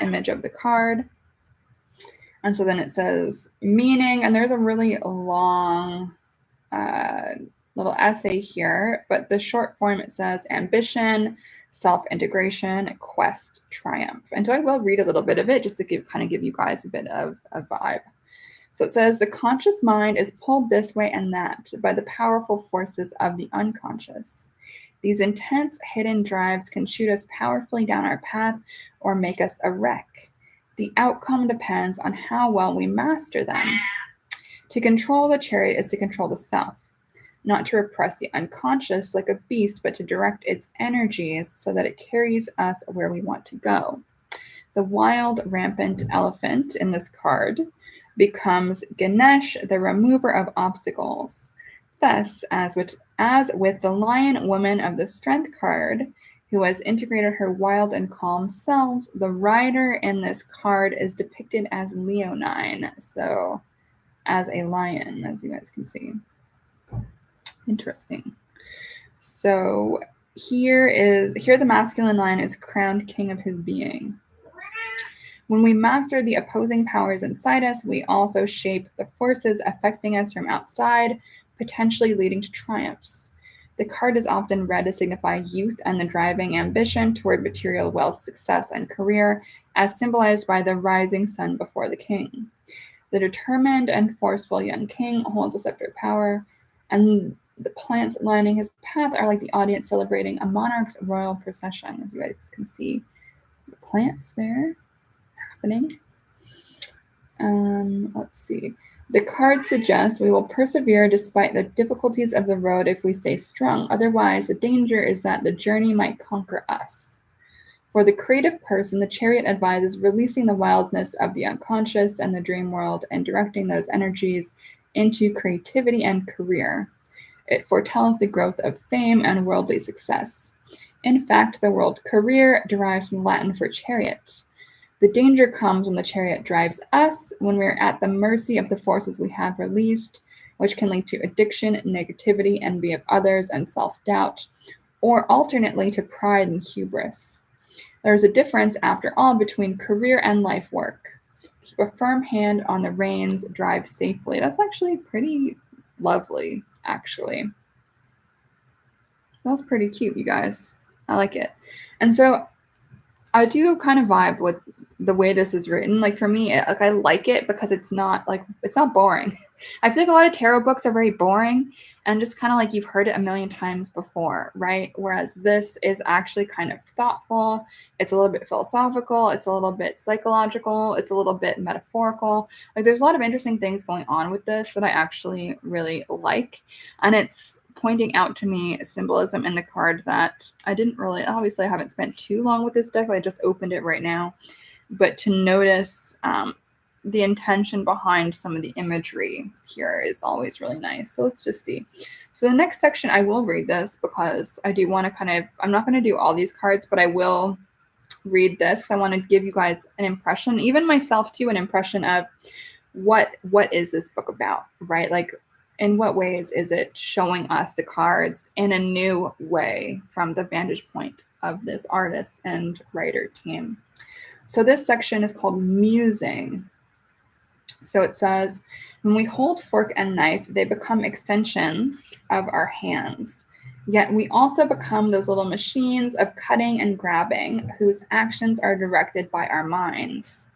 image of the card. And so then it says meaning, and there's a really long little essay here, but the short form, it says ambition, self-integration, quest, triumph. And so I will read a little bit of it just to give you guys a bit of a vibe. So it says the conscious mind is pulled this way and that by the powerful forces of the unconscious. These intense hidden drives can shoot us powerfully down our path or make us a wreck. The outcome depends on how well we master them. To control the Chariot is to control the self, not to repress the unconscious like a beast, but to direct its energies so that it carries us where we want to go. The wild, rampant elephant in this card becomes Ganesh, the remover of obstacles. Thus, as with the lion woman of the Strength card, who has integrated her wild and calm selves, the rider in this card is depicted as leonine, so as a lion, as you guys can see. Interesting. So here the masculine lion is crowned king of his being. When we master the opposing powers inside us, we also shape the forces affecting us from outside, potentially leading to triumphs. The card is often read to signify youth and the driving ambition toward material wealth, success, and career, as symbolized by the rising sun before the king. The determined and forceful young king holds a scepter of power, and the plants lining his path are like the audience celebrating a monarch's royal procession, as you guys can see. The plants there happening. Let's see. The card suggests we will persevere despite the difficulties of the road if we stay strong. Otherwise, the danger is that the journey might conquer us. For the creative person, the Chariot advises releasing the wildness of the unconscious and the dream world and directing those energies into creativity and career. It foretells the growth of fame and worldly success. In fact, the word career derives from Latin for chariot. The danger comes when the Chariot drives us, when we're at the mercy of the forces we have released, which can lead to addiction, negativity, envy of others, and self-doubt, or alternately to pride and hubris. There is a difference, after all, between career and life work. Keep a firm hand on the reins, drive safely. That's actually pretty lovely, actually. That's pretty cute, you guys. I like it. And so I do kind of vibe with the way this is written. Like for me, I like it because it's not boring. I feel like a lot of tarot books are very boring and just kind of like you've heard it a million times before, right? Whereas this is actually kind of thoughtful. It's a little bit philosophical. It's a little bit psychological. It's a little bit metaphorical. Like there's a lot of interesting things going on with this that I actually really like, and it's pointing out to me symbolism in the card that I didn't really, obviously I haven't spent too long with this deck. I just opened it right now, but to notice the intention behind some of the imagery here is always really nice. So let's just see. So the next section, I will read this because I do want to kind of, I'm not going to do all these cards, but I will read this because I want to give you guys an impression, even myself too, an impression of what is this book about, right? Like in what ways is it showing us the cards in a new way from the vantage point of this artist and writer team? So this section is called Musing. So it says, when we hold fork and knife, they become extensions of our hands. Yet we also become those little machines of cutting and grabbing whose actions are directed by our minds.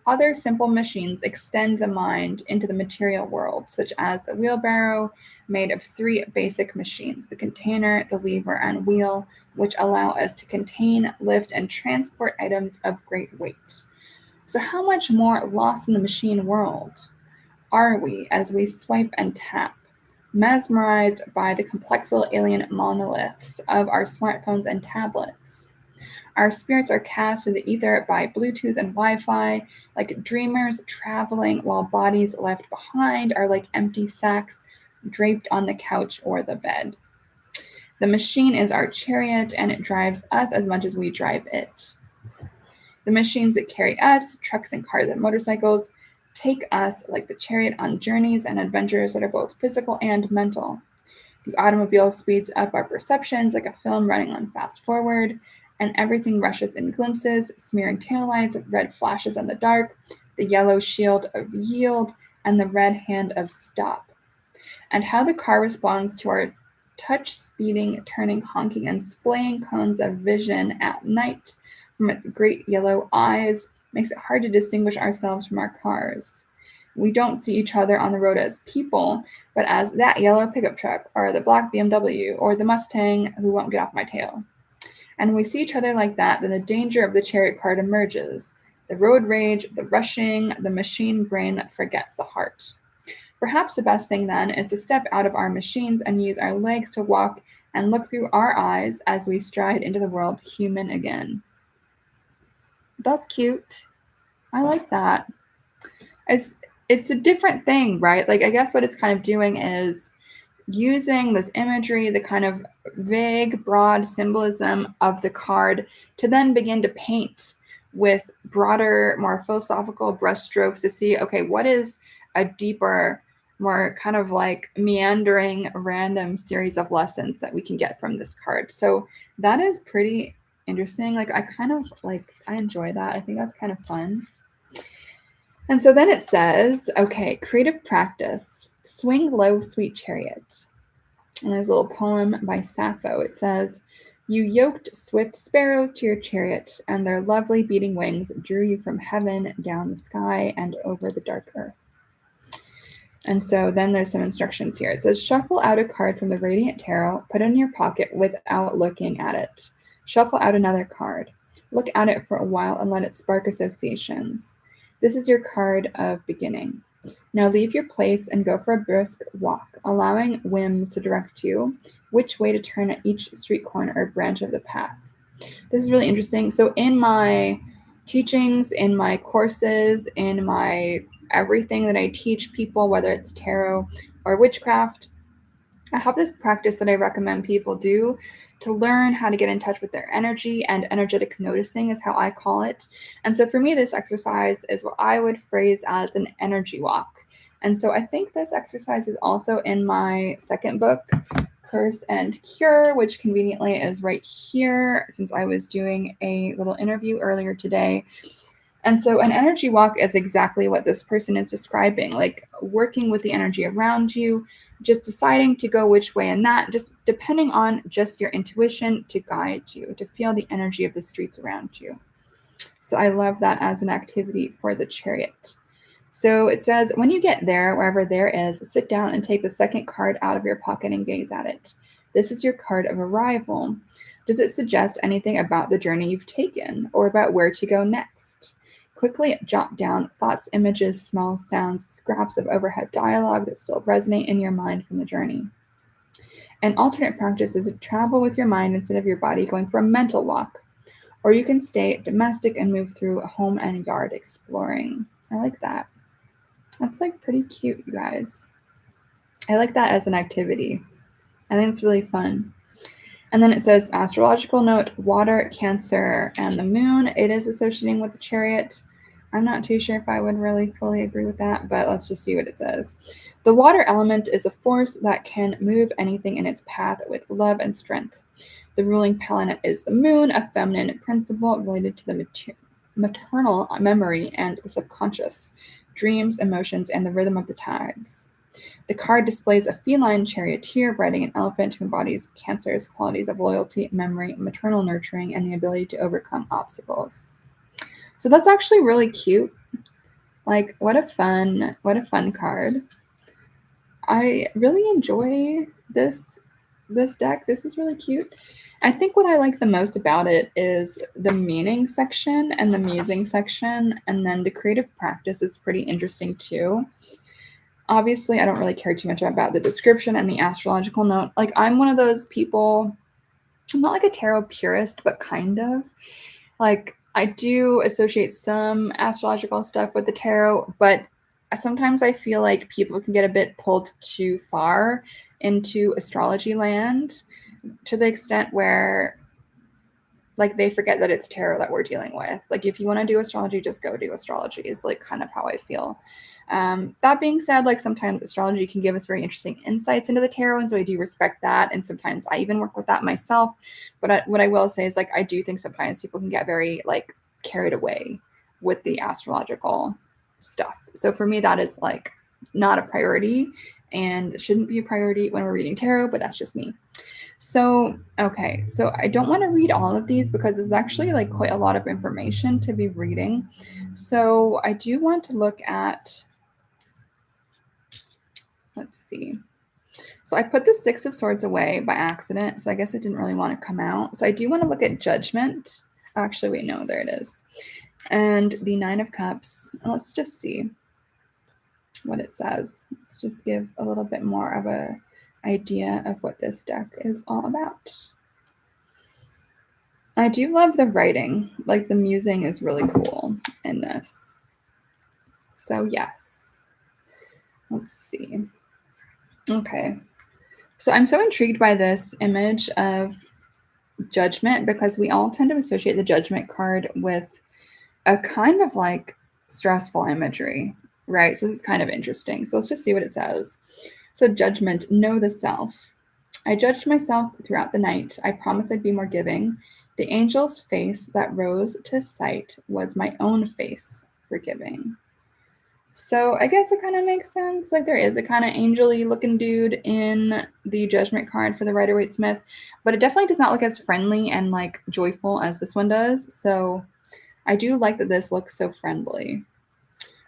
Other simple machines extend the mind into the material world, such as the wheelbarrow, made of three basic machines: the container, the lever, and wheel, which allow us to contain, lift, and transport items of great weight. So how much more lost in the machine world are we as we swipe and tap, mesmerized by the complex little alien monoliths of our smartphones and tablets? Our spirits are cast through the ether by Bluetooth and Wi-Fi, like dreamers traveling, while bodies left behind are like empty sacks draped on the couch or the bed. The machine is our chariot, and it drives us as much as we drive it. The machines that carry us, trucks and cars and motorcycles, take us like the chariot on journeys and adventures that are both physical and mental. The automobile speeds up our perceptions like a film running on fast forward, and everything rushes in glimpses, smearing taillights, red flashes in the dark, the yellow shield of yield, and the red hand of stop. And how the car responds to our touch, speeding, turning, honking, and splaying cones of vision at night from its great yellow eyes makes it hard to distinguish ourselves from our cars. We don't see each other on the road as people, but as that yellow pickup truck, or the black BMW, or the Mustang who won't get off my tail. And when we see each other like that, then the danger of the chariot card emerges. The road rage, the rushing, the machine brain that forgets the heart. Perhaps the best thing then is to step out of our machines and use our legs to walk and look through our eyes as we stride into the world human again. That's cute. I like that. It's a different thing, right? Like I guess what it's kind of doing is using this imagery, the kind of vague, broad symbolism of the card, to then begin to paint with broader, more philosophical brushstrokes to see, okay, what is a deeper, more kind of like meandering, random series of lessons that we can get from this card. So that is pretty interesting. Like I enjoy that. I think that's kind of fun. And so then it says, okay, creative practice, swing low, sweet chariot. And there's a little poem by Sappho. It says, you yoked swift sparrows to your chariot, and their lovely beating wings drew you from heaven down the sky and over the dark earth. And so then there's some instructions here. It says, shuffle out a card from the Radiant Tarot, put it in your pocket without looking at it. Shuffle out another card. Look at it for a while and let it spark associations. This is your card of beginning. Now leave your place and go for a brisk walk, allowing whims to direct you which way to turn at each street corner or branch of the path. This is really interesting. So in my teachings, in my courses, in my everything that I teach people, whether it's tarot or witchcraft, I have this practice that I recommend people do to learn how to get in touch with their energy, and energetic noticing is how I call it. And so for me, this exercise is what I would phrase as an energy walk. And so I think this exercise is also in my second book curse and cure, which conveniently is right here since I was doing a little interview earlier today. And so an energy walk is exactly what this person is describing, like working with the energy around you, just deciding to go which way and that, just depending on just your intuition to guide you, to feel the energy of the streets around you. So I love that as an activity for the chariot. So it says, when you get there, wherever there is, sit down and take the second card out of your pocket and gaze at it. This is your card of arrival. Does it suggest anything about the journey you've taken or about where to go next? Quickly jot down thoughts, images, smells, sounds, scraps of overhead dialogue that still resonate in your mind from the journey. An alternate practice is to travel with your mind instead of your body, going for a mental walk. Or you can stay domestic and move through a home and yard exploring. I like that. That's like pretty cute, you guys. I like that as an activity. I think it's really fun. And then it says astrological note, water, Cancer, and the moon. It is associating with the chariot. I'm not too sure if I would really fully agree with that, but let's just see what it says. The water element is a force that can move anything in its path with love and strength. The ruling planet is the moon, a feminine principle related to the maternal memory and the subconscious, dreams, emotions, and the rhythm of the tides. The card displays a feline charioteer riding an elephant who embodies Cancer's qualities of loyalty, memory, maternal nurturing, and the ability to overcome obstacles. So that's actually really cute. Like, what a fun card. I really enjoy this deck. This is really cute. I think what I like the most about it is the meaning section and the musing section, and then the creative practice is pretty interesting too. Obviously, I don't really care too much about the description and the astrological note. Like, I'm one of those people, I'm not like a tarot purist, but kind of. Like, I do associate some astrological stuff with the tarot, but sometimes I feel like people can get a bit pulled too far into astrology land to the extent where like they forget that it's tarot that we're dealing with. Like, if you want to do astrology, just go do astrology is like kind of how I feel. That being said, like sometimes astrology can give us very interesting insights into the tarot, and so I do respect that. And sometimes I even work with that myself. But what I will say is, like, I do think sometimes people can get very like carried away with the astrological stuff. So for me, that is like not a priority and shouldn't be a priority when we're reading tarot. But that's just me. So, okay, so I don't want to read all of these because there's actually like quite a lot of information to be reading. So I do want to look at, let's see. So I put the Six of Swords away by accident, so I guess it didn't really want to come out. So I do want to look at Judgment. Actually, wait, no, there it is. And the Nine of Cups. Let's just see what it says. Let's just give a little bit more of a idea of what this deck is all about. I do love the writing. Like, the musing is really cool in this. So yes. Let's see. Okay. So I'm so intrigued by this image of Judgment because we all tend to associate the Judgment card with a kind of like stressful imagery, right? So this is kind of interesting. So let's just see what it says. So Judgment, know the self. I judged myself throughout the night. I promised I'd be more giving. The angel's face that rose to sight was my own face for giving. So I guess it kind of makes sense. Like, there is a kind of angel-y looking dude in the Judgment card for the Rider-Waite-Smith, but it definitely does not look as friendly and like joyful as this one does. So I do like that this looks so friendly.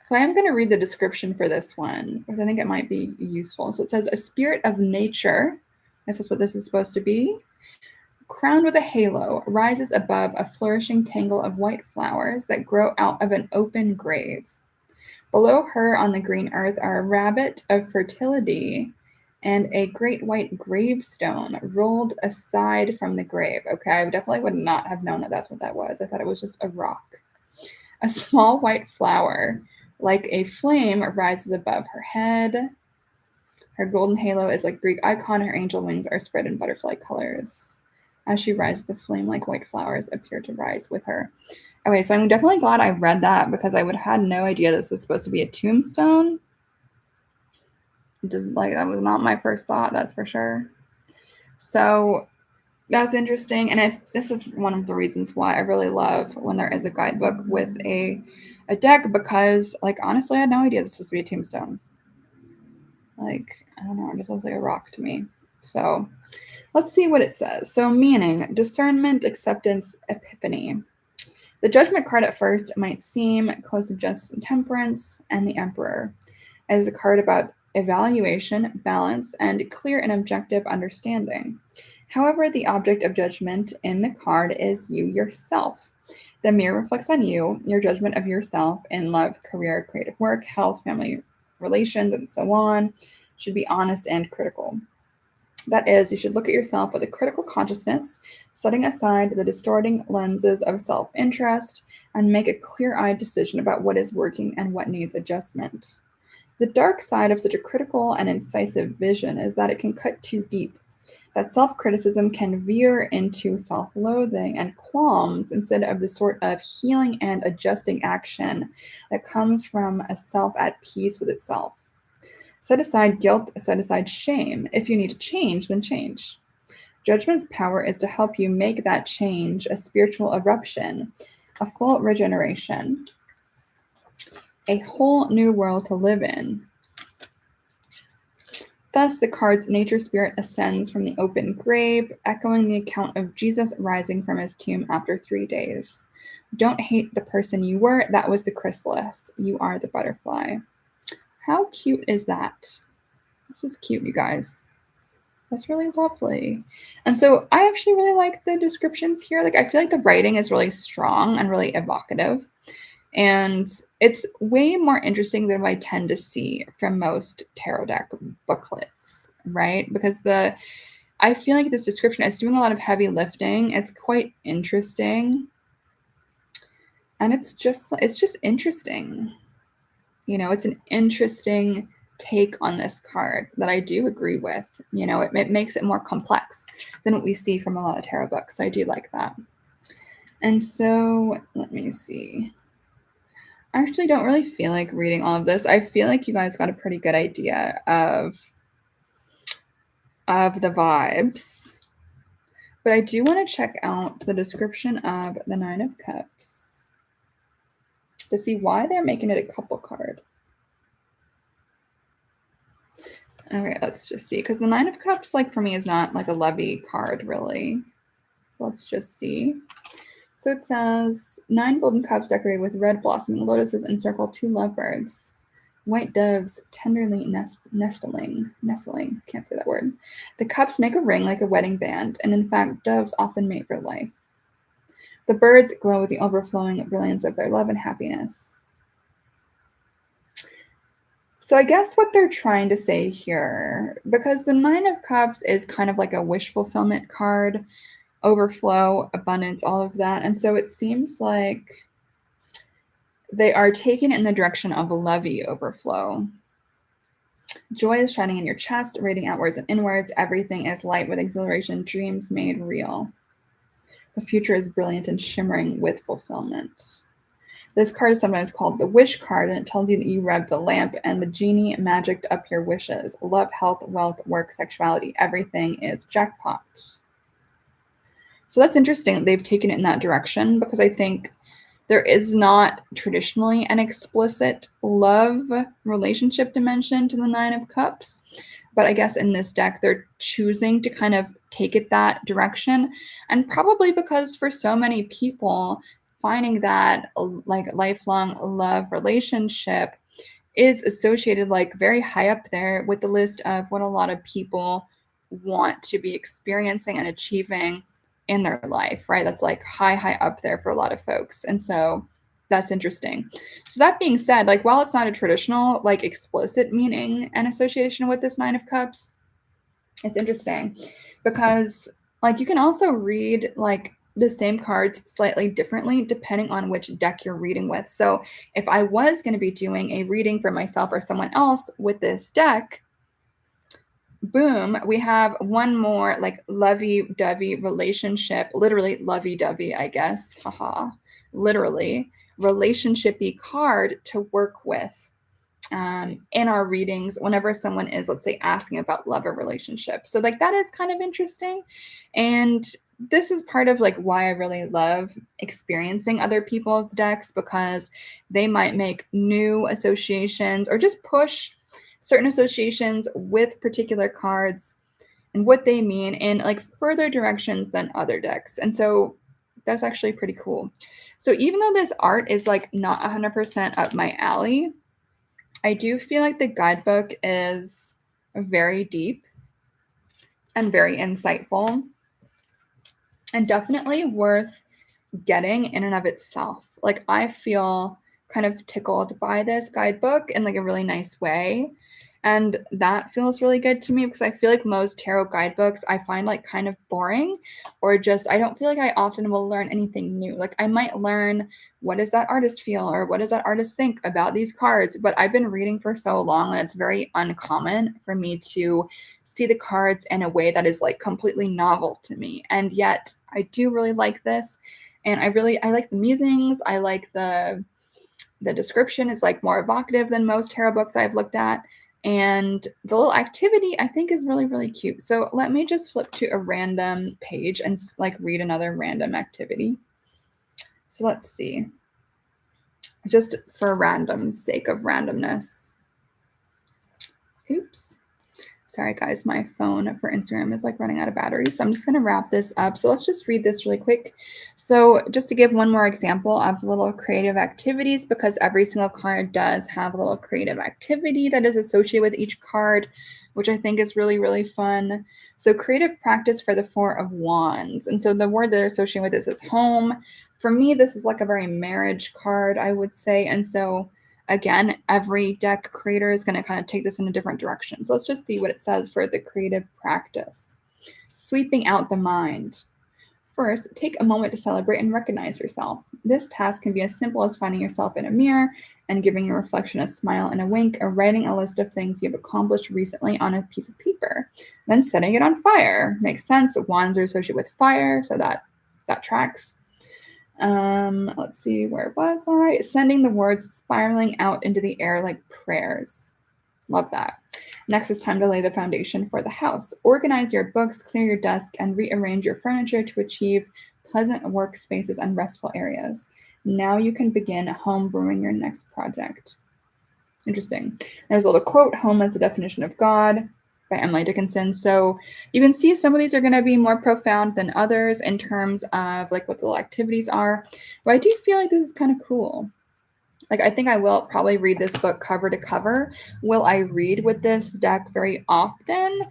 So I am going to read the description for this one because I think it might be useful. So it says, a spirit of nature, this is what this is supposed to be, crowned with a halo, rises above a flourishing tangle of white flowers that grow out of an open grave. Below her on the green earth are a rabbit of fertility and a great white gravestone rolled aside from the grave. Okay, I definitely would not have known that that's what that was. I thought it was just a rock. A small white flower, like a flame, rises above her head. Her golden halo is like Greek icon. Her angel wings are spread in butterfly colors. As she rises, the flame-like white flowers appear to rise with her. Okay, so I'm definitely glad I read that because I would have had no idea this was supposed to be a tombstone. It doesn't, like, that was not my first thought, that's for sure. So that's interesting. And this is one of the reasons why I really love when there is a guidebook with a deck, because, like, honestly, I had no idea this was supposed to be a tombstone. Like, I don't know, it just looks like a rock to me. So let's see what it says. So, meaning, discernment, acceptance, epiphany. The Judgment card at first might seem close to Justice and Temperance and the Emperor, as a card about evaluation, balance, and clear and objective understanding. However, the object of judgment in the card is you yourself. The mirror reflects on you, your judgment of yourself in love, career, creative work, health, family relations, and so on should be honest and critical. That is, you should look at yourself with a critical consciousness, setting aside the distorting lenses of self interest, and make a clear eyed decision about what is working and what needs adjustment. The dark side of such a critical and incisive vision is that it can cut too deep, that self criticism can veer into self loathing and qualms instead of the sort of healing and adjusting action that comes from a self at peace with itself. Set aside guilt, set aside shame. If you need to change, then change. Judgment's power is to help you make that change a spiritual eruption, a full regeneration, a whole new world to live in. Thus, the card's nature spirit ascends from the open grave, echoing the account of Jesus rising from his tomb after 3 days. Don't hate the person you were, that was the chrysalis. You are the butterfly. How cute is that? This is cute, you guys. That's really lovely. And so I actually really like the descriptions here. Like, I feel like the writing is really strong and really evocative. And it's way more interesting than I tend to see from most tarot deck booklets, right? Because I feel like this description is doing a lot of heavy lifting. It's quite interesting. And it's just interesting. You know, it's an interesting take on this card that I do agree with. You know, it makes it more complex than what we see from a lot of tarot books. I do like that. And so let me see. I actually don't really feel like reading all of this. I feel like you guys got a pretty good idea of the vibes. But I do want to check out the description of the Nine of Cups to see why they're making it a couple card. Okay, let's just see. Because the Nine of Cups, like, for me, is not like a lovey card, really. So let's just see. So it says 9 golden cups decorated with red blossoming lotuses encircle 2 lovebirds. White doves tenderly nestling. Can't say that word. The cups make a ring like a wedding band, and in fact, doves often mate for life. The birds glow with the overflowing brilliance of their love and happiness. So I guess what they're trying to say here, because the Nine of Cups is kind of like a wish fulfillment card, overflow, abundance, all of that. And so it seems like they are taken in the direction of a lovey overflow. Joy is shining in your chest, radiating outwards and inwards. Everything is light with exhilaration, dreams made real. The future is brilliant and shimmering with fulfillment. This card is sometimes called the wish card, and it tells you that you rubbed the lamp and the genie magicked up your wishes. Love, health, wealth, work, sexuality, everything is jackpot. So that's interesting. They've taken it in that direction, because I think there is not traditionally an explicit love relationship dimension to the Nine of Cups. But I guess in this deck, they're choosing to kind of take it that direction. And probably because for so many people, finding that like lifelong love relationship is associated like very high up there with the list of what a lot of people want to be experiencing and achieving in their life, right? That's like high up there for a lot of folks. And so that's interesting. So that being said, like, while it's not a traditional, like, explicit meaning and association with this Nine of Cups, it's interesting because, like, you can also read like the same cards slightly differently depending on which deck you're reading with. So if I was going to be doing a reading for myself or someone else with this deck, boom, we have one more like lovey-dovey relationship, literally lovey-dovey, I guess, haha, literally relationshipy card to work with. in our readings whenever someone is, let's say, asking about love or relationships. So like that is kind of interesting. And this is part of like why I really love experiencing other people's decks, because they might make new associations or just push certain associations with particular cards and what they mean in like further directions than other decks. And so that's actually pretty cool. So even though this art is like not 100% up my alley, I do feel like the guidebook is very deep and very insightful and definitely worth getting in and of itself. Like I feel kind of tickled by this guidebook in like a really nice way. And that feels really good to me because I feel like most tarot guidebooks I find like kind of boring, or just I don't feel like I often will learn anything new. Like I might learn what does that artist feel or what does that artist think about these cards, but I've been reading for so long that it's very uncommon for me to see the cards in a way that is like completely novel to me. And yet I do really like this, and I like the musings. I like the description is like more evocative than most tarot books I've looked at. And the little activity I think is really, really cute. So let me just flip to a random page and like read another random activity. So let's see. Just for random's sake of randomness. Oops. Sorry, guys, my phone for Instagram is like running out of battery. So I'm just going to wrap this up. So let's just read this really quick. So just to give one more example of little creative activities, because every single card does have a little creative activity that is associated with each card, which I think is really, really fun. So creative practice for the Four of Wands. And so the word they're associated with this is home. For me, this is like a very marriage card, I would say. And so again, every deck creator is going to kind of take this in a different direction. So let's just see what it says for the creative practice. Sweeping out the mind. First, take a moment to celebrate and recognize yourself. This task can be as simple as finding yourself in a mirror and giving your reflection a smile and a wink, or writing a list of things you've accomplished recently on a piece of paper, then setting it on fire. Makes sense. Wands are associated with fire, so that tracks. Let's see, where was I? Sending the words spiraling out into the air like prayers. Love that. Next, it's time to lay the foundation for the house. Organize your books, clear your desk, and rearrange your furniture to achieve pleasant workspaces and restful areas. Now you can begin home brewing your next project. Interesting. There's a little quote, home is the definition of God, by Emily Dickinson. So you can see some of these are going to be more profound than others in terms of like what the little activities are. But I do feel like this is kind of cool. Like I think I will probably read this book cover to cover. Will I read with this deck very often?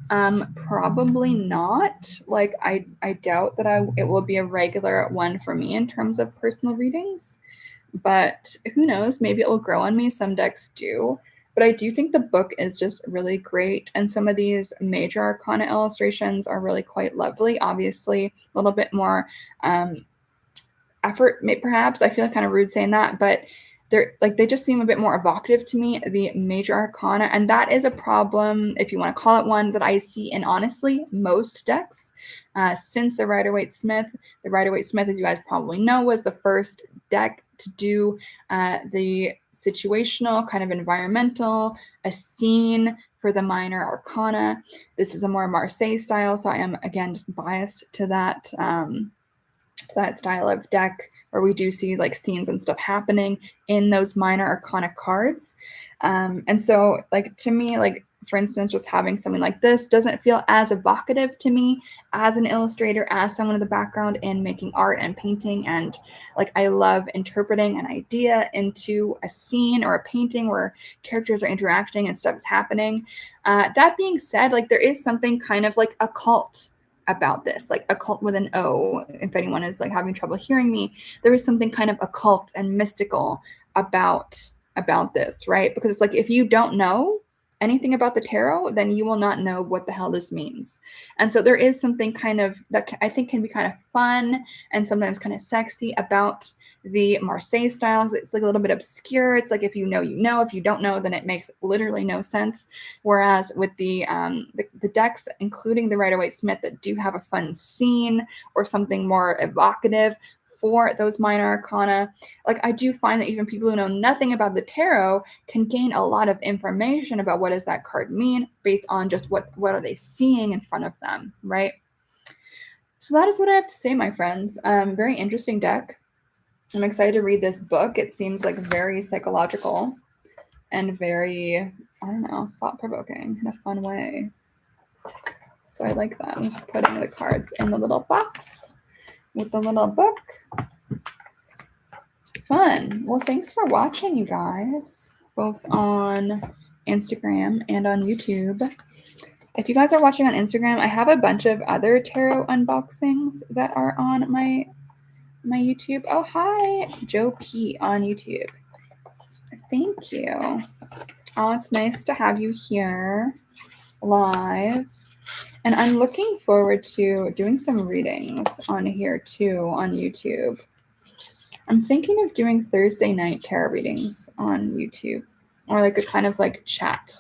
Probably not. Like I doubt that it will be a regular one for me in terms of personal readings. But who knows? Maybe it will grow on me. Some decks do. But I do think the book is just really great. And some of these major arcana illustrations are really quite lovely. Obviously, a little bit more effort, perhaps. I feel kind of rude saying that, but they just seem a bit more evocative to me, the major arcana, and that is a problem, if you want to call it one, that I see in honestly most decks. Since the Rider-Waite-Smith, as you guys probably know, was the first deck to do the situational kind of environmental, a scene for the minor arcana. This is a more Marseille style, so I am again just biased to that style of deck where we do see like scenes and stuff happening in those minor arcana cards. And so like to me, like for instance, just having something like this doesn't feel as evocative to me as an illustrator, as someone in the background in making art and painting. And like I love interpreting an idea into a scene or a painting where characters are interacting and stuff is happening. That being said, like there is something kind of like occult about this, like occult with an O. If anyone is like having trouble hearing me, there is something kind of occult and mystical about this, right? Because it's like if you don't know anything about the tarot, then you will not know what the hell this means. And so there is something kind of that I think can be kind of fun and sometimes kind of sexy about the Marseille styles. It's like a little bit obscure. It's like if you know, you know. If you don't know, then it makes literally no sense. Whereas with the decks, including the Rider-Waite-Smith, that do have a fun scene or something more evocative for those minor arcana. Like, I do find that even people who know nothing about the tarot can gain a lot of information about what does that card mean based on just what are they seeing in front of them, right? So that is what I have to say, my friends. Very interesting deck. I'm excited to read this book. It seems like very psychological and very, I don't know, thought-provoking in a fun way. So I like that. I'm just putting the cards in the little box with the little book. Fun. Well, thanks for watching, you guys, both on Instagram and on YouTube. If you guys are watching on Instagram, I have a bunch of other tarot unboxings that are on my YouTube. Oh, hi, Joe P on YouTube. Thank you. Oh, it's nice to have you here live. And I'm looking forward to doing some readings on here too on YouTube. I'm thinking of doing Thursday night tarot readings on YouTube, or like a kind of like chat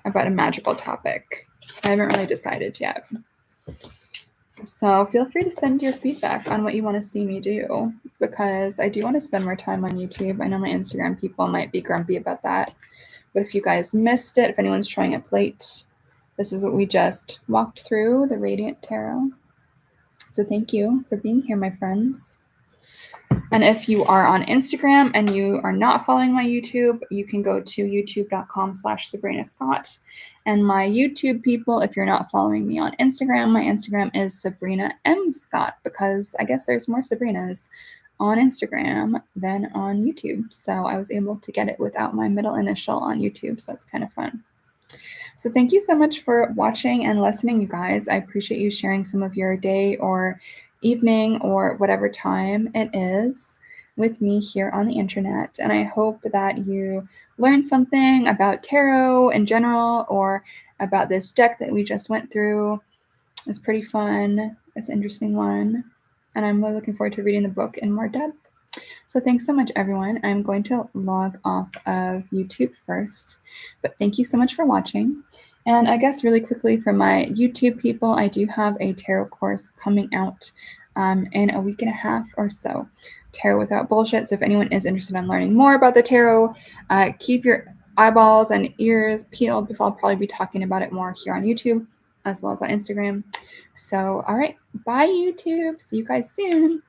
about a magical topic. I haven't really decided yet. So feel free to send your feedback on what you want to see me do, because I do want to spend more time on YouTube. I know my Instagram people might be grumpy about that, but if you guys missed it, if anyone's trying it late, this is what we just walked through, the Radiant Tarot. So thank you for being here, my friends. And if you are on Instagram and you are not following my YouTube, you can go to youtube.com/Sabrina Scott. And my YouTube people, if you're not following me on Instagram, my Instagram is Sabrina M. Scott, because I guess there's more Sabrinas on Instagram than on YouTube. So I was able to get it without my middle initial on YouTube. So that's kind of fun. So thank you so much for watching and listening, you guys. I appreciate you sharing some of your day or evening or whatever time it is with me here on the internet. And I hope that you learned something about tarot in general or about this deck that we just went through. It's pretty fun. It's an interesting one. And I'm really looking forward to reading the book in more depth. So thanks so much, everyone. I'm going to log off of YouTube first, but thank you so much for watching. And I guess really quickly for my YouTube people, I do have a tarot course coming out in a week and a half or so, Tarot Without Bullshit. So if anyone is interested in learning more about the tarot, keep your eyeballs and ears peeled, because I'll probably be talking about it more here on YouTube as well as on Instagram. So, all right, bye YouTube. See you guys soon.